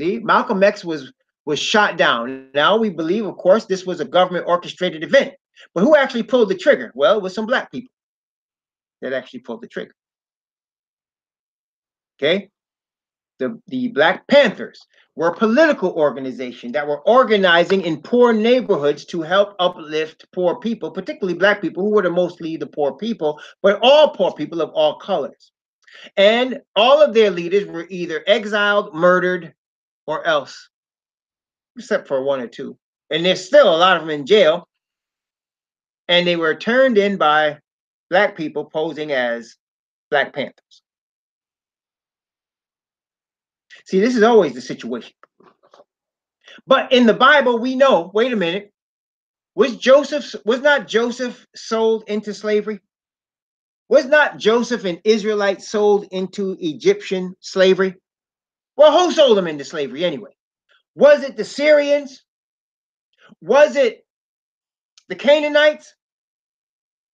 See, Malcolm X was shot down. Now we believe, of course, this was a government orchestrated event. But who actually pulled the trigger? Well, it was some black people that actually pulled the trigger. Okay? The Black Panthers were a political organization that were organizing in poor neighborhoods to help uplift poor people, particularly black people, who were mostly the poor people, but all poor people of all colors. And all of their leaders were either exiled, murdered, or else, except for one or two. And there's still a lot of them in jail. And they were turned in by black people posing as Black Panthers. See, this is always the situation. But in the Bible, we know, wait a minute, was not Joseph sold into slavery? Was not Joseph an Israelite sold into Egyptian slavery? Well, who sold him into slavery anyway? Was it the Syrians? Was it the Canaanites?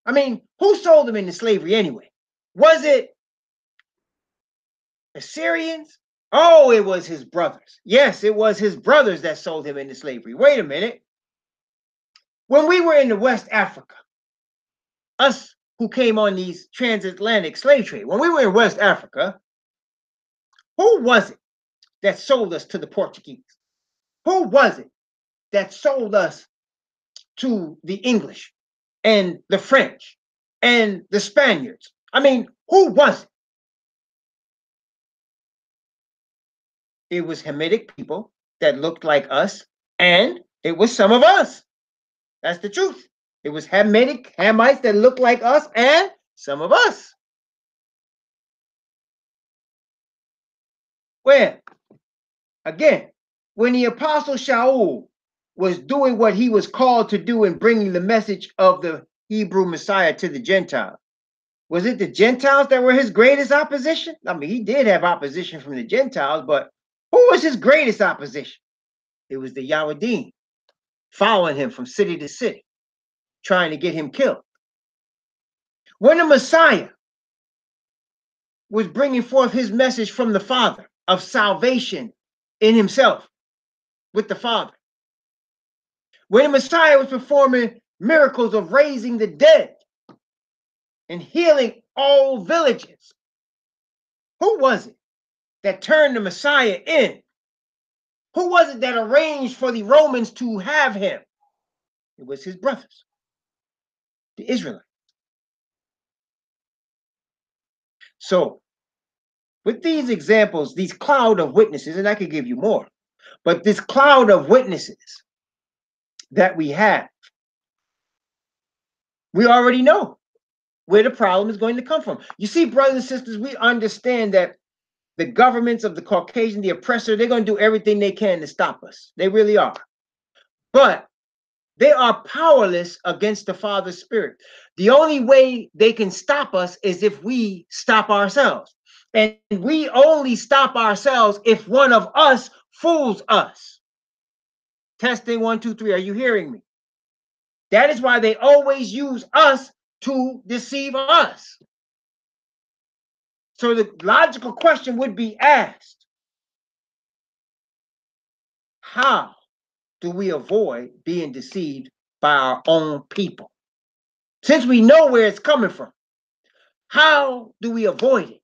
I mean, who sold him into slavery anyway? Was it the Syrians? Oh, it was his brothers. Yes, it was his brothers that sold him into slavery. Wait a minute. When we were in the West Africa, us who came on these transatlantic slave trade, when we were in West Africa, who was it that sold us to the Portuguese? Who was it that sold us to the English and the French and the Spaniards? I mean, who was it? It was Hamitic people that looked like us, and it was some of us. That's the truth. It was Hamites that looked like us, and some of us. Well, again, when the Apostle Shaul was doing what he was called to do in bringing the message of the Hebrew Messiah to the Gentiles, was it the Gentiles that were his greatest opposition? I mean, he did have opposition from the Gentiles, but who was his greatest opposition? It was the Yahudim, following him from city to city, trying to get him killed. When the Messiah was bringing forth his message from the Father of salvation in himself with the Father, when the Messiah was performing miracles of raising the dead and healing all villages, who was it that turned the Messiah in? Who was it that arranged for the Romans to have him? It was his brothers, the Israelites. So, with these examples, these cloud of witnesses, and I could give you more, but this cloud of witnesses that we have, we already know where the problem is going to come from. You see, brothers and sisters, we understand that the governments of the Caucasian, the oppressor, they're going to do everything they can to stop us. They really are. But they are powerless against the Father's Spirit. The only way they can stop us is if we stop ourselves. And we only stop ourselves if one of us fools us. Testing 1, 2, 3. Are you hearing me? That is why they always use us to deceive us. So the logical question would be asked, how do we avoid being deceived by our own people? Since we know where it's coming from, how do we avoid it?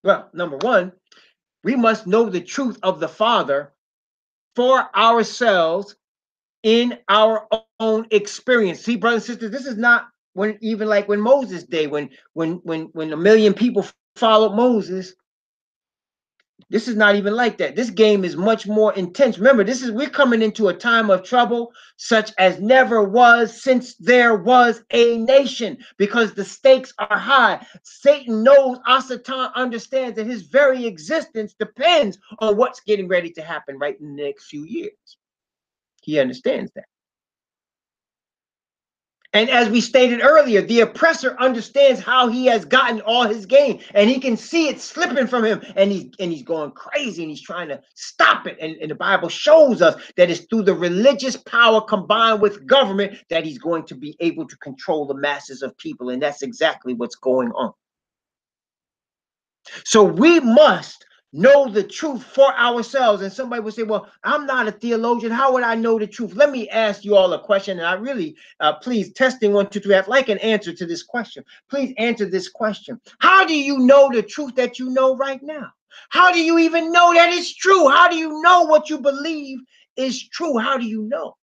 Well, number one, we must know the truth of the Father for ourselves in our own experience. See, brothers and sisters, this is not when even like when Moses' day, when a million people followed Moses. This is not even like that. This game is much more intense. Remember, we're coming into a time of trouble such as never was since there was a nation, because the stakes are high. Satan knows, Asatan understands that his very existence depends on what's getting ready to happen right in the next few years. He understands that. And as we stated earlier, the oppressor understands how he has gotten all his gain, and he can see it slipping from him, and he's going crazy, and he's trying to stop it. And the Bible shows us that it's through the religious power combined with government that he's going to be able to control the masses of people, and that's exactly what's going on. So we must know the truth for ourselves. And somebody would say, well, I'm not a theologian. How would I know the truth? Let me ask you all a question. And I really, please, testing 1, 2, 3, I'd like an answer to this question. Please answer this question. How do you know the truth that you know right now? How do you even know that it's true? How do you know what you believe is true? How do you know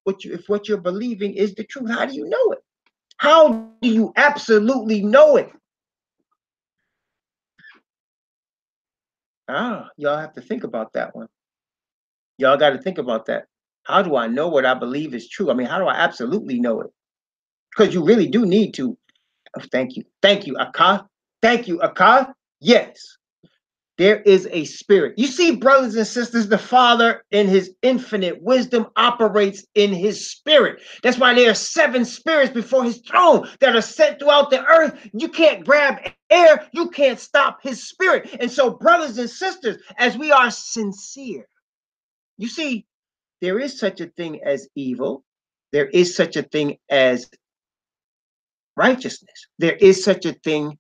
if what you're believing is the truth? How do you know it? How do you absolutely know it? Y'all have to think about that one. Y'all got to think about that. How do I know what I believe is true? I mean, how do I absolutely know it? Because you really do need to. Oh, thank you. Thank you, Akah. Thank you, Akah. Yes, there is a spirit. You see, brothers and sisters, the Father in his infinite wisdom operates in his spirit. That's why there are 7 spirits before his throne that are sent throughout the earth. You can't grab air. You can't stop his spirit. And so, brothers and sisters, as we are sincere, you see, there is such a thing as evil. There is such a thing as righteousness. There is such a thing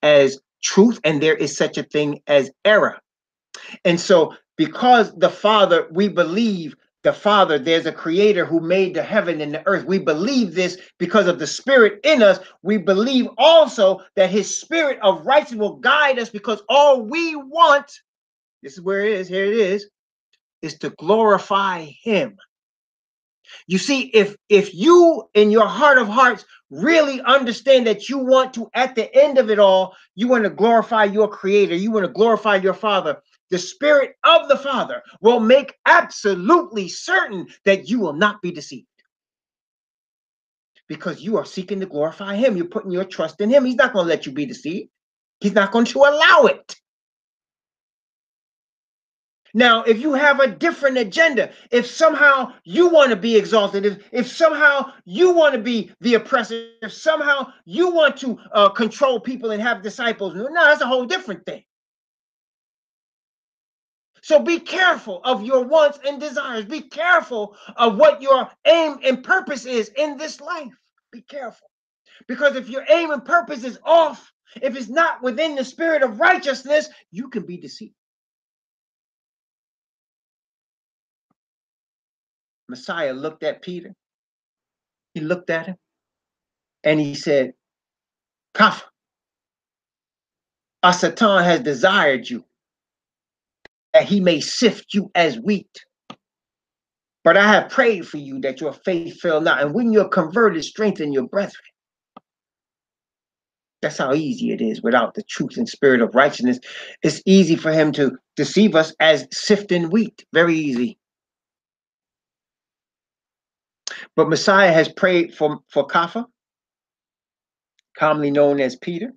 as truth, and there is such a thing as error. And so, because the Father, we believe the Father, there's a creator who made the heaven and the earth. We believe this because of the spirit in us. We believe also that his spirit of righteousness will guide us, because all we want, this is where it is, here it is to glorify him. You see, if you in your heart of hearts really understand that you want to, at the end of it all, you want to glorify your creator, you want to glorify your Father, the spirit of the Father will make absolutely certain that you will not be deceived, because you are seeking to glorify him. You're putting your trust in him. He's not going to let you be deceived. He's not going to allow it. Now, if you have a different agenda, if somehow you want to be exalted, if somehow you want to be the oppressor, if somehow you want to control people and have disciples, no, that's a whole different thing. So be careful of your wants and desires. Be careful of what your aim and purpose is in this life. Be careful. Because if your aim and purpose is off, if it's not within the spirit of righteousness, you can be deceived. Messiah looked at Peter. He looked at him and he said, Kapha, Satan has desired you, that he may sift you as wheat. But I have prayed for you that your faith fail not. And when you're converted, strengthen your brethren. That's how easy it is without the truth and spirit of righteousness. It's easy for him to deceive us as sifting wheat. Very easy. But Messiah has prayed for Kapha, commonly known as Peter.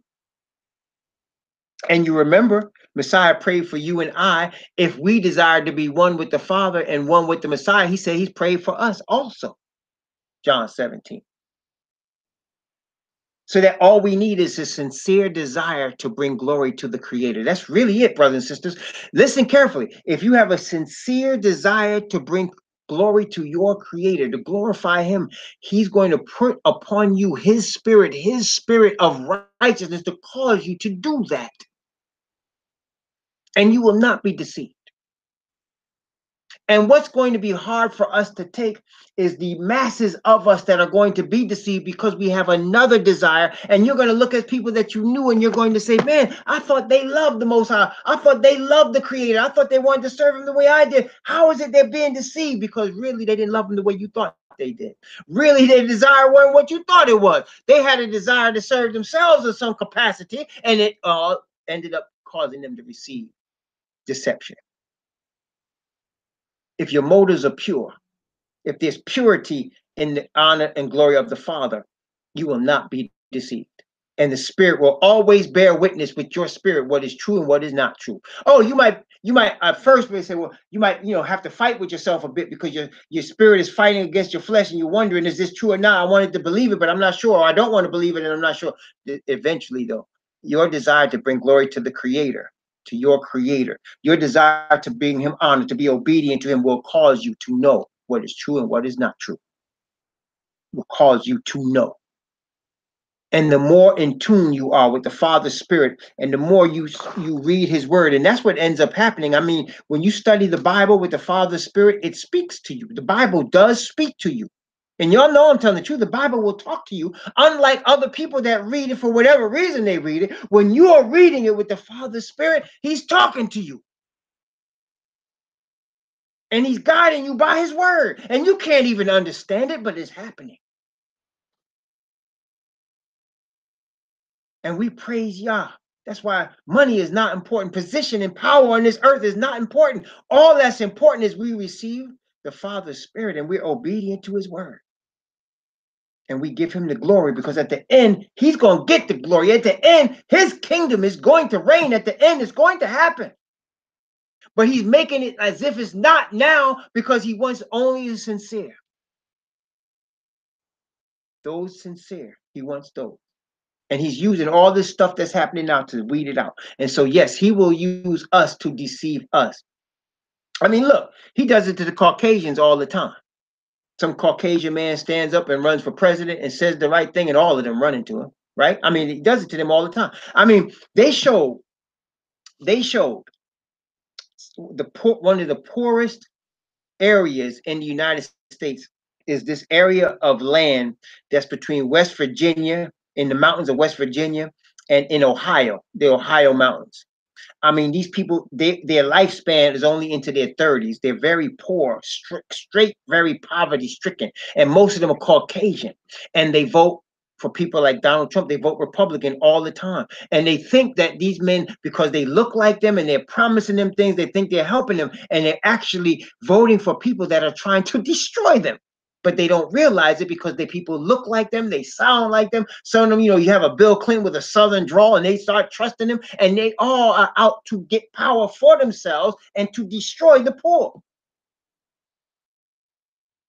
And you remember, Messiah prayed for you and I. If we desire to be one with the Father and one with the Messiah, he said he's prayed for us also. John 17. So that all we need is a sincere desire to bring glory to the Creator. That's really it, brothers and sisters. Listen carefully. If you have a sincere desire to bring glory to your Creator, to glorify him, he's going to put upon you his spirit of righteousness to cause you to do that. And you will not be deceived. And what's going to be hard for us to take is the masses of us that are going to be deceived because we have another desire. And you're going to look at people that you knew and you're going to say, man, I thought they loved the Most High. I thought they loved the Creator. I thought they wanted to serve him the way I did. How is it they're being deceived? Because really they didn't love him the way you thought they did. Really, their desire wasn't what you thought it was. They had a desire to serve themselves in some capacity, and it ended up causing them to receive deception. If your motives are pure, if there's purity in the honor and glory of the Father, you will not be deceived. And the Spirit will always bear witness with your spirit what is true and what is not true. Oh, you might at first say, well, you might have to fight with yourself a bit because your spirit is fighting against your flesh, and you're wondering, is this true or not? I wanted to believe it, but I'm not sure. Or I don't want to believe it, and I'm not sure. Eventually, though, your desire to bring glory to the Creator, to your Creator, your desire to bring him honor, to be obedient to him, will cause you to know what is true and what is not true. Will cause you to know. And the more in tune you are with the Father's Spirit, and the more you read His Word, and that's what ends up happening. I mean, when you study the Bible with the Father's Spirit, it speaks to you. The Bible does speak to you. And y'all know I'm telling the truth. The Bible will talk to you, unlike other people that read it for whatever reason they read it. When you are reading it with the Father's Spirit, He's talking to you. And He's guiding you by His Word. And you can't even understand it, but it's happening. And we praise Yah. That's why money is not important. Position and power on this earth is not important. All that's important is we receive the Father's Spirit and we're obedient to His Word. And we give Him the glory, because at the end, He's going to get the glory. At the end, His kingdom is going to reign. At the end, it's going to happen. But He's making it as if it's not now, because He wants only the sincere. Those sincere, He wants those. And He's using all this stuff that's happening now to weed it out. And so, yes, He will use us to deceive us. I mean, look, He does it to the Caucasians all the time. Some Caucasian man stands up and runs for president and says the right thing, and all of them run into him, right? I mean, He does it to them all the time. I mean, they showed one of the poorest areas in the United States is this area of land that's between West Virginia, in the mountains of West Virginia, and in Ohio, the Ohio mountains. I mean, these people, their lifespan is only into their 30s. They're very poor, straight, very poverty stricken. And most of them are Caucasian. And they vote for people like Donald Trump. They vote Republican all the time. And they think that these men, because they look like them and they're promising them things, they think they're helping them. And they're actually voting for people that are trying to destroy them. But they don't realize it, because the people look like them, they sound like them. Some of them, you have a Bill Clinton with a Southern drawl, and they start trusting them, and they all are out to get power for themselves and to destroy the poor.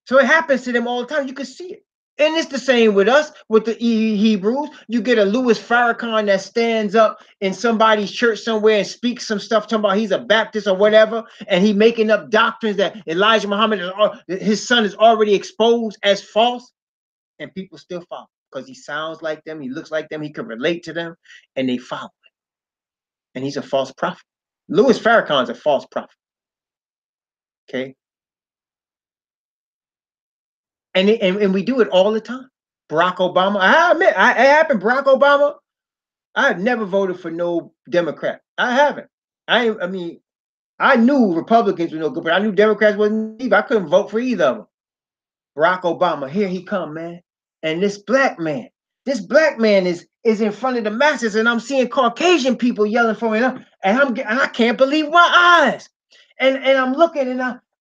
So it happens to them all the time. You can see it. And it's the same with us, with the Hebrews. You get a Louis Farrakhan that stands up in somebody's church somewhere and speaks some stuff talking about he's a Baptist or whatever, and he making up doctrines that Elijah Muhammad, his son, is already exposed as false, and people still follow because he sounds like them, he looks like them, he can relate to them, and they follow him. And he's a false prophet. Louis Farrakhan's a false prophet. Okay. And we do it all the time. Barack Obama, I admit, it happened. Barack Obama, I have never voted for no Democrat. I haven't. I mean, I knew Republicans were no good, but I knew Democrats wasn't either. I couldn't vote for either of them. Barack Obama, here he come, man. And this black man is in front of the masses, and I'm seeing Caucasian people yelling for him, and I can't believe my eyes. And I'm looking,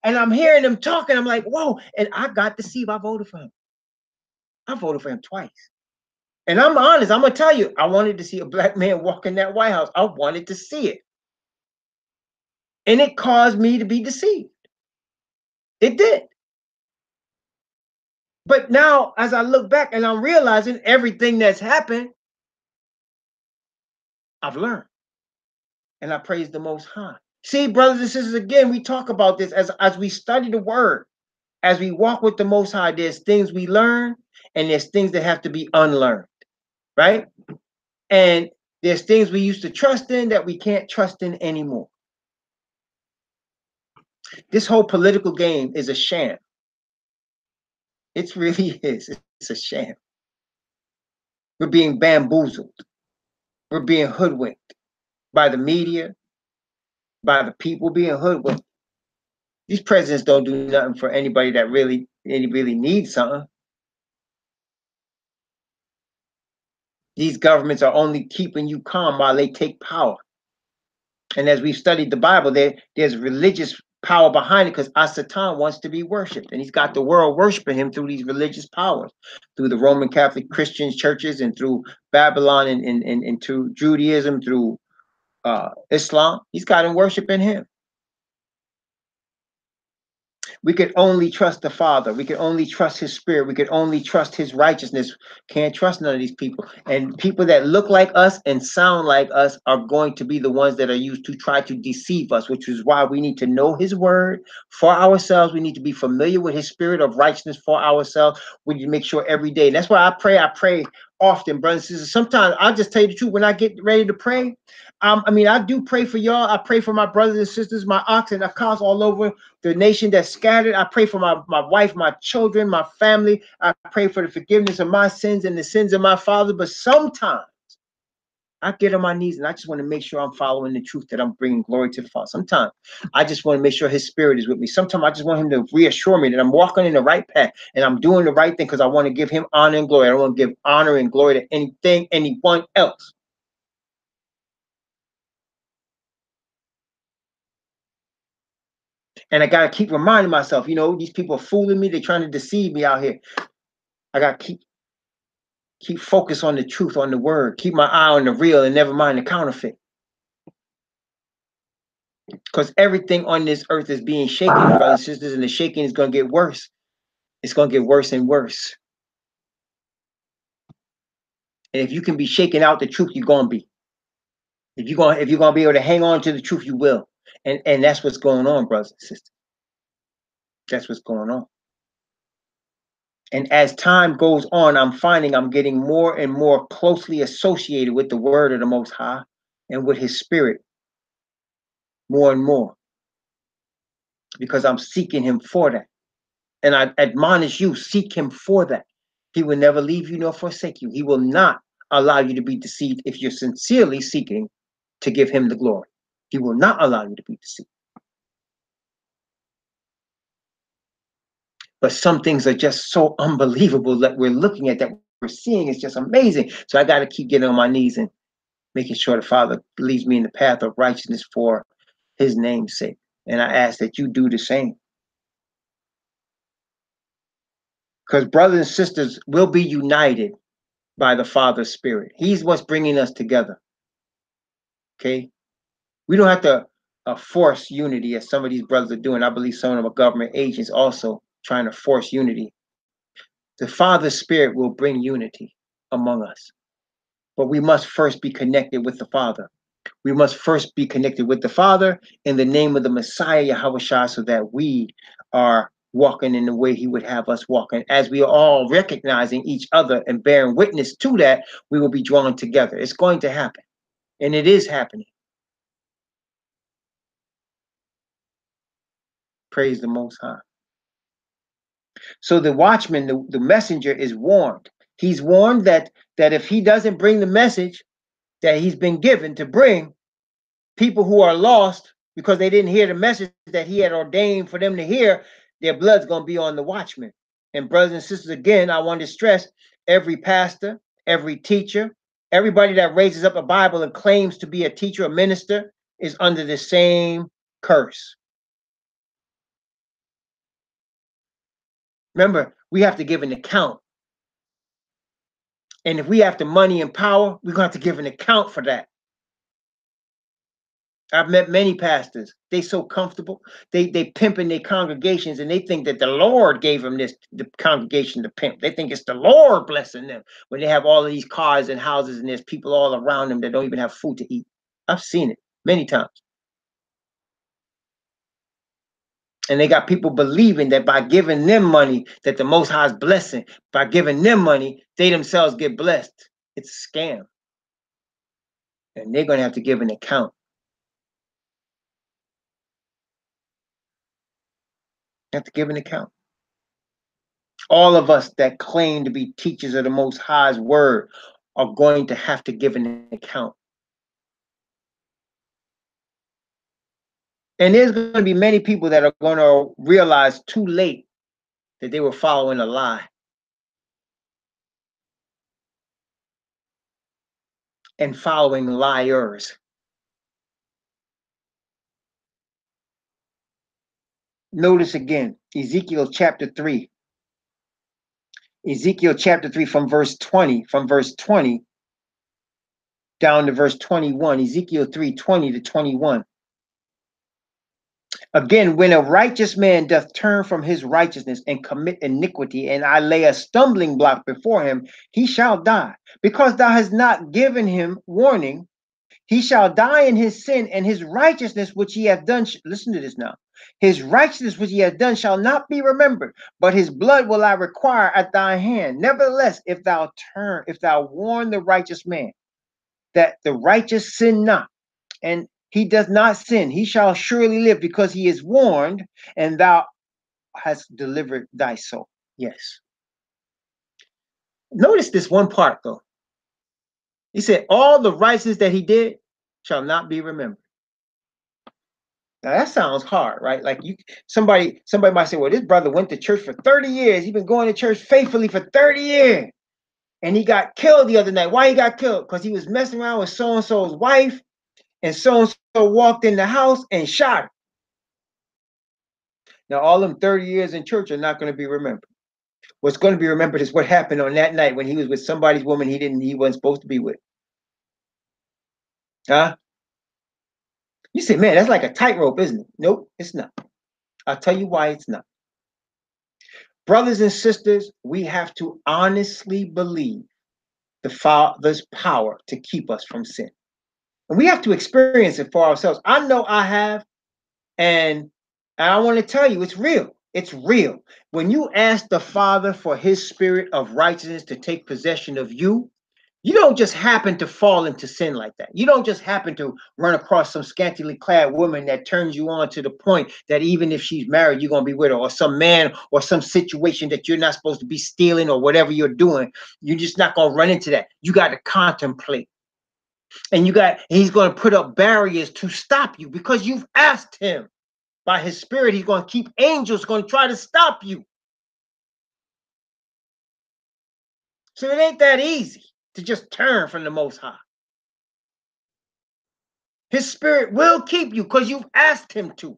and I'm hearing them talking. I'm like, whoa! And I got to see if I voted for him. I voted for him twice. And I'm honest, I'm gonna tell you, I wanted to see a black man walk in that White House. I wanted to see it. And it caused me to be deceived. It did. But now, as I look back and I'm realizing everything that's happened, I've learned. And I praise the Most High. See, brothers and sisters, again, we talk about this as we study the Word, as we walk with the Most High. There's things we learn, and there's things that have to be unlearned, right? And there's things we used to trust in that we can't trust in anymore. This whole political game is a sham. It really is. It's a sham. We're being bamboozled. We're being hoodwinked by the media, by the people being hoodwinked. These presidents don't do nothing for anybody that really needs something. These governments are only keeping you calm while they take power. And as we've studied the Bible, there's religious power behind it, because Satan wants to be worshipped, and he's got the world worshiping him through these religious powers, through the Roman Catholic Christian churches, and through Babylon, and through Judaism, through Islam. He's got him worshiping him. We could only trust the Father. We could only trust His Spirit. We could only trust His righteousness. Can't trust none of these people. And people that look like us and sound like us are going to be the ones that are used to try to deceive us, which is why we need to know His Word for ourselves. We need to be familiar with His Spirit of righteousness for ourselves. We need to make sure every day. And that's why I pray often, brothers and sisters. Sometimes I'll just tell you the truth. When I get ready to pray, I do pray for y'all. I pray for my brothers and sisters, my aunts and uncles all over the nation that's scattered. I pray for my wife, my children, my family. I pray for the forgiveness of my sins and the sins of my father. But sometimes I get on my knees and I just want to make sure I'm following the truth, that I'm bringing glory to the Father. Sometimes I just want to make sure his spirit is with me. Sometimes I just want him to reassure me that I'm walking in the right path and I'm doing the right thing, because I want to give him honor and glory. I don't want to give honor and glory to anything, anyone else. And I got to keep reminding myself, these people are fooling me. They're trying to deceive me out here. I got to keep focused on the truth, on the word. Keep my eye on the real and never mind the counterfeit. Because everything on this earth is being shaken, brothers and sisters, and the shaking is going to get worse. It's going to get worse and worse. And if you can be shaken out the truth, you're going to be. If you're going to be able to hang on to the truth, you will. And that's what's going on, brothers and sisters. That's what's going on. And as time goes on, I'm finding I'm getting more and more closely associated with the word of the Most High and with his spirit more and more, because I'm seeking him for that. And I admonish you, seek him for that. He will never leave you nor forsake you. He will not allow you to be deceived if you're sincerely seeking to give him the glory. He will not allow you to be deceived. But some things are just so unbelievable that we're looking at, that we're seeing. It's just amazing. So I got to keep getting on my knees and making sure the Father leads me in the path of righteousness for his name's sake. And I ask that you do the same. Because brothers and sisters will be united by the Father's Spirit. He's what's bringing us together. Okay? We don't have to force unity, as some of these brothers are doing. I believe some of them are government agents also trying to force unity. The Father's Spirit will bring unity among us. But we must first be connected with the Father. We must first be connected with the Father in the name of the Messiah, Yahweh, so that we are walking in the way he would have us walk. And as we are all recognizing each other and bearing witness to that, we will be drawn together. It's going to happen. And it is happening. Praise the Most High. So the watchman, the messenger, is warned. He's warned that if he doesn't bring the message that he's been given to bring, people who are lost because they didn't hear the message that he had ordained for them to hear, their blood's going to be on the watchman. And brothers and sisters, again, I want to stress, every pastor, every teacher, everybody that raises up a Bible and claims to be a teacher or minister is under the same curse. Remember, we have to give an account. And if we have the money and power, we're going to have to give an account for that. I've met many pastors. They so comfortable. They pimping their congregations, and they think that the Lord gave them the congregation to pimp. They think it's the Lord blessing them when they have all of these cars and houses, and there's people all around them that don't even have food to eat. I've seen it many times. And they got people believing that by giving them money, that the Most High's blessing. By giving them money, they themselves get blessed. It's a scam. And they're going to have to give an account. Have to give an account. All of us that claim to be teachers of the Most High's word are going to have to give an account. And there's going to be many people that are going to realize too late that they were following a lie. And following liars. Notice again, Ezekiel chapter 3. Ezekiel chapter 3 from verse 20 down to verse 21. Ezekiel 3:20 to 21. Again, when a righteous man doth turn from his righteousness and commit iniquity, and I lay a stumbling block before him, he shall die. Because thou hast not given him warning, he shall die in his sin, and his righteousness which he hath done. Listen to this now. His righteousness which he has done shall not be remembered, but his blood will I require at thy hand. Nevertheless, if thou warn the righteous man, that the righteous sin not, and he does not sin, he shall surely live, because he is warned, and thou hast delivered thy soul. Yes. Notice this one part though. He said, all the righteousness that he did shall not be remembered. Now that sounds hard, right? Like somebody might say, well, this brother went to church for 30 years. He's been going to church faithfully for 30 years. And he got killed the other night. Why he got killed? Because he was messing around with so-and-so's wife, and so-and-so walked in the house and shot her. Now, all them 30 years in church are not going to be remembered. What's going to be remembered is what happened on that night when he was with somebody's woman he wasn't supposed to be with. Huh? You say, man, that's like a tightrope, isn't it? Nope, it's not. I'll tell you why it's not. Brothers and sisters, we have to honestly believe the Father's power to keep us from sin. And we have to experience it for ourselves. I know I have, and I want to tell you, it's real. It's real. When you ask the Father for his spirit of righteousness to take possession of you, you don't just happen to fall into sin like that. You don't just happen to run across some scantily clad woman that turns you on to the point that even if she's married, you're going to be with her, or some man or some situation that you're not supposed to be stealing or whatever you're doing. You're just not going to run into that. You got to contemplate. And he's going to put up barriers to stop you because you've asked him. By his spirit, he's going to keep angels going to try to stop you. So it ain't that easy to just turn from the Most High. His spirit will keep you because you've asked him to.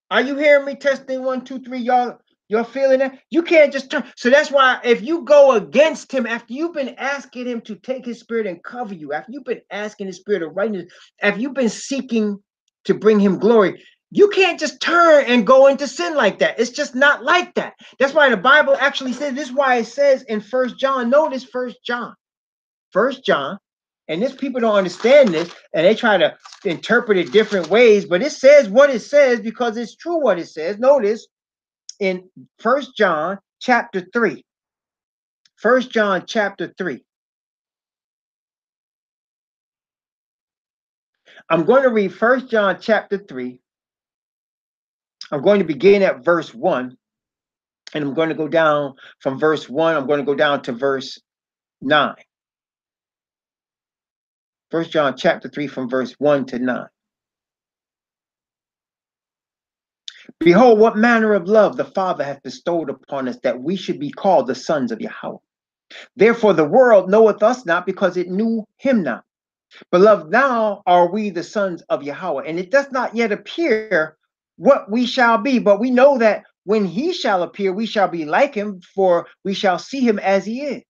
Are you hearing me? Testing 1, 2, 3. Y'all feeling that? You can't just turn. So that's why if you go against him, after you've been asking him to take his spirit and cover you, after you've been asking his spirit of righteousness, after you've been seeking to bring him glory, you can't just turn and go into sin like that. It's just not like that. That's why the Bible actually says, this is why it says in 1 John, notice 1 John, and this people don't understand this, and they try to interpret it different ways, but it says what it says because it's true what it says. Notice in 1 John chapter 3. 1 John chapter 3. I'm going to read 1 John chapter 3. I'm going to begin at verse 1, and I'm going to go down from verse 1. I'm going to go down to verse 9. 1 John chapter 3 from verse 1 to 9. Behold, what manner of love the Father hath bestowed upon us, that we should be called the sons of YAH. Therefore the world knoweth us not, because it knew him not. Beloved, now are we the sons of YAH, and it does not yet appear what we shall be, but we know that when he shall appear, we shall be like him, for we shall see him as he is.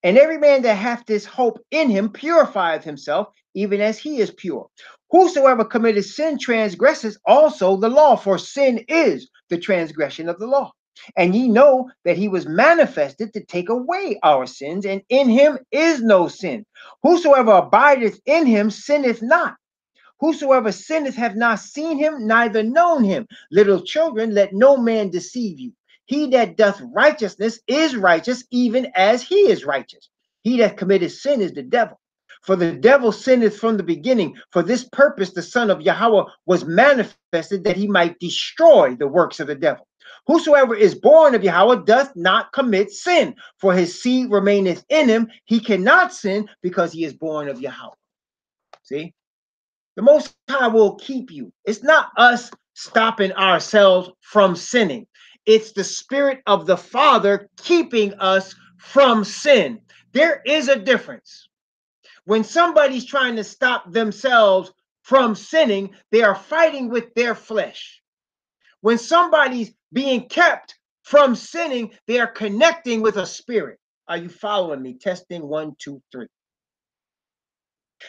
And every man that hath this hope in him purifieth himself, even as he is pure. Whosoever committeth sin transgresses also the law, for sin is the transgression of the law. And ye know that he was manifested to take away our sins, and in him is no sin. Whosoever abideth in him sinneth not. Whosoever sinneth hath not seen him, neither known him. Little children, let no man deceive you. He that doth righteousness is righteous, even as he is righteous. He that committeth sin is the devil. For the devil sinneth from the beginning. For this purpose the Son of YAH was manifested, that he might destroy the works of the devil. Whosoever is born of YAH doth not commit sin, for his seed remaineth in him. He cannot sin, because he is born of YAH. See? The Most High will keep you. It's not us stopping ourselves from sinning. It's the Spirit of the Father keeping us from sin. There is a difference. When somebody's trying to stop themselves from sinning, they are fighting with their flesh. When somebody's being kept from sinning, they are connecting with a spirit. Are you following me? Testing 1, 2, 3.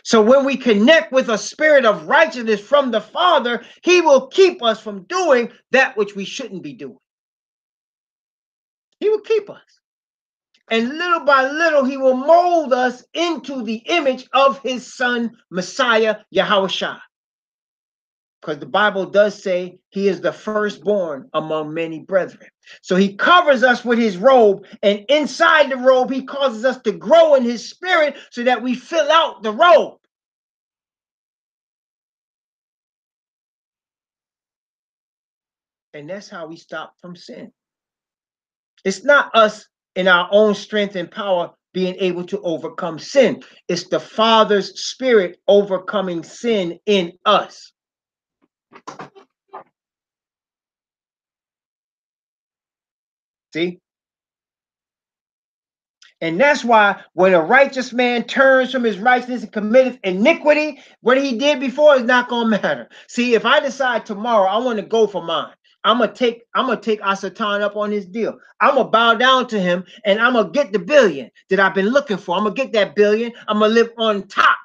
So when we connect with a spirit of righteousness from the Father, he will keep us from doing that which we shouldn't be doing. He will keep us. And little by little, he will mold us into the image of his Son, Messiah, Yahushua. because the Bible does say he is the firstborn among many brethren. So he covers us with his robe, and inside the robe, he causes us to grow in his spirit so that we fill out the robe. And that's how we stop from sin. It's not us in our own strength and power being able to overcome sin. It's the Father's Spirit overcoming sin in us. See? And that's why when a righteous man turns from his righteousness and committeth iniquity, what he did before is not going to matter. See, if I decide tomorrow I want to go for mine, I'm gonna take Asatan up on his deal. I'm gonna bow down to him and I'm gonna get the billion that I've been looking for. I'm gonna get that billion. I'm gonna live on top.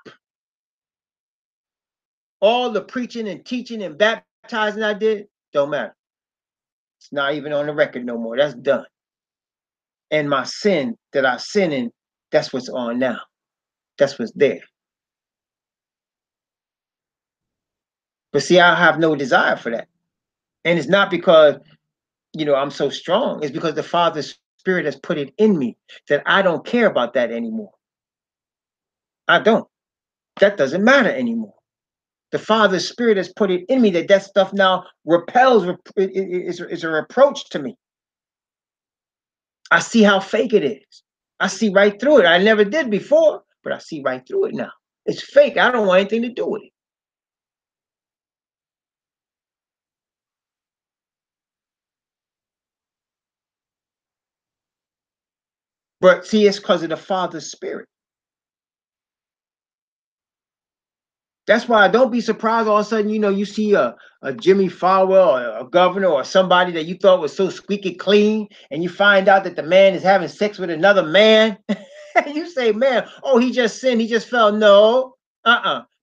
All the preaching and teaching and baptizing I did don't matter. It's not even on the record no more. That's done. And my sin that I sin in, that's what's on now. That's what's there. But see, I have no desire for that. And it's not because, I'm so strong. It's because the Father's Spirit has put it in me that I don't care about that anymore. I don't. That doesn't matter anymore. The Father's Spirit has put it in me that stuff now repels, is a reproach to me. I see how fake it is. I see right through it. I never did before, but I see right through it now. It's fake. I don't want anything to do with it. But see, it's because of the Father's Spirit. That's why don't be surprised all of a sudden, you see a Jimmy Falwell or a governor or somebody that you thought was so squeaky clean, and you find out that the man is having sex with another man. You say, man, oh, he just sinned. He just fell. No,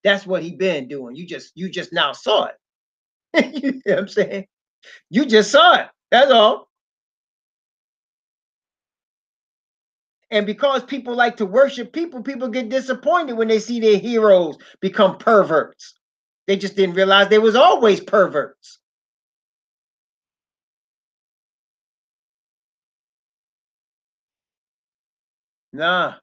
that's what he been doing. You just now saw it. You know what I'm saying? You just saw it. That's all. And because people like to worship people get disappointed when they see their heroes become perverts. They just didn't realize they was always perverts. Nah,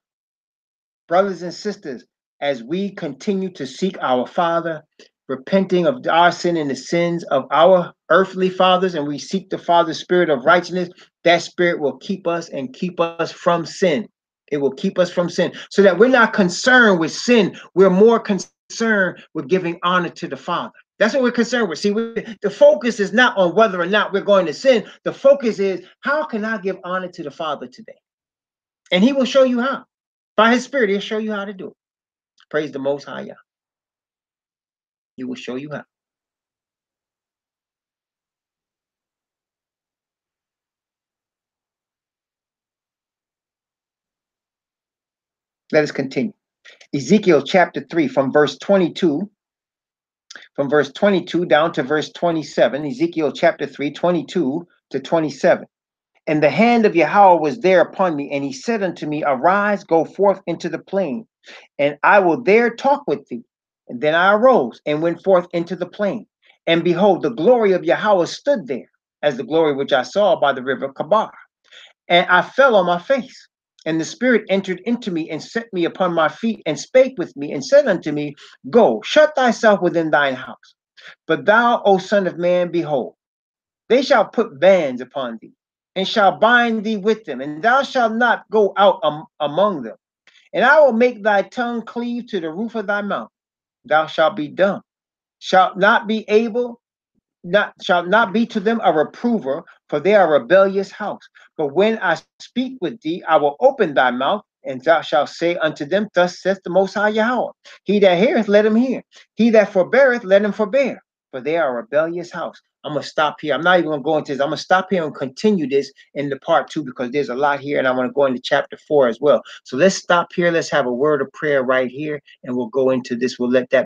brothers and sisters, as we continue to seek our Father, repenting of our sin and the sins of our earthly fathers, and we seek the Father's Spirit of righteousness, that Spirit will keep us and keep us from sin. It will keep us from sin so that we're not concerned with sin. We're more concerned with giving honor to the Father. That's what we're concerned with. See, the focus is not on whether or not we're going to sin. The focus is, how can I give honor to the Father today? And he will show you how. By his Spirit, he'll show you how to do it. Praise the Most High YAH. He will show you how. Let us continue. Ezekiel chapter 3 from verse 22 down to verse 27. Ezekiel chapter 3, 22 to 27. And the hand of Yahweh was there upon me, and he said unto me, Arise, go forth into the plain, and I will there talk with thee. And then I arose and went forth into the plain. And behold, the glory of Yahweh stood there, as the glory which I saw by the river Kabar. And I fell on my face. And the Spirit entered into me and set me upon my feet and spake with me and said unto me, Go, shut thyself within thine house. But thou, O son of man, behold, they shall put bands upon thee, and shall bind thee with them, and thou shalt not go out among them. And I will make thy tongue cleave to the roof of thy mouth. Thou shalt be dumb, shalt not be to them a reprover, for they are a rebellious house. But when I speak with thee, I will open thy mouth, and thou shalt say unto them, Thus saith the Most High Yahweh. He that heareth, let him hear. He that forbeareth, let him forbear. For they are a rebellious house. I'm going to stop here. I'm not even going to go into this. I'm going to stop here and continue this in the part 2 because there's a lot here, and I want to go into chapter 4 as well. So let's stop here. Let's have a word of prayer right here, and we'll go into this. We'll let that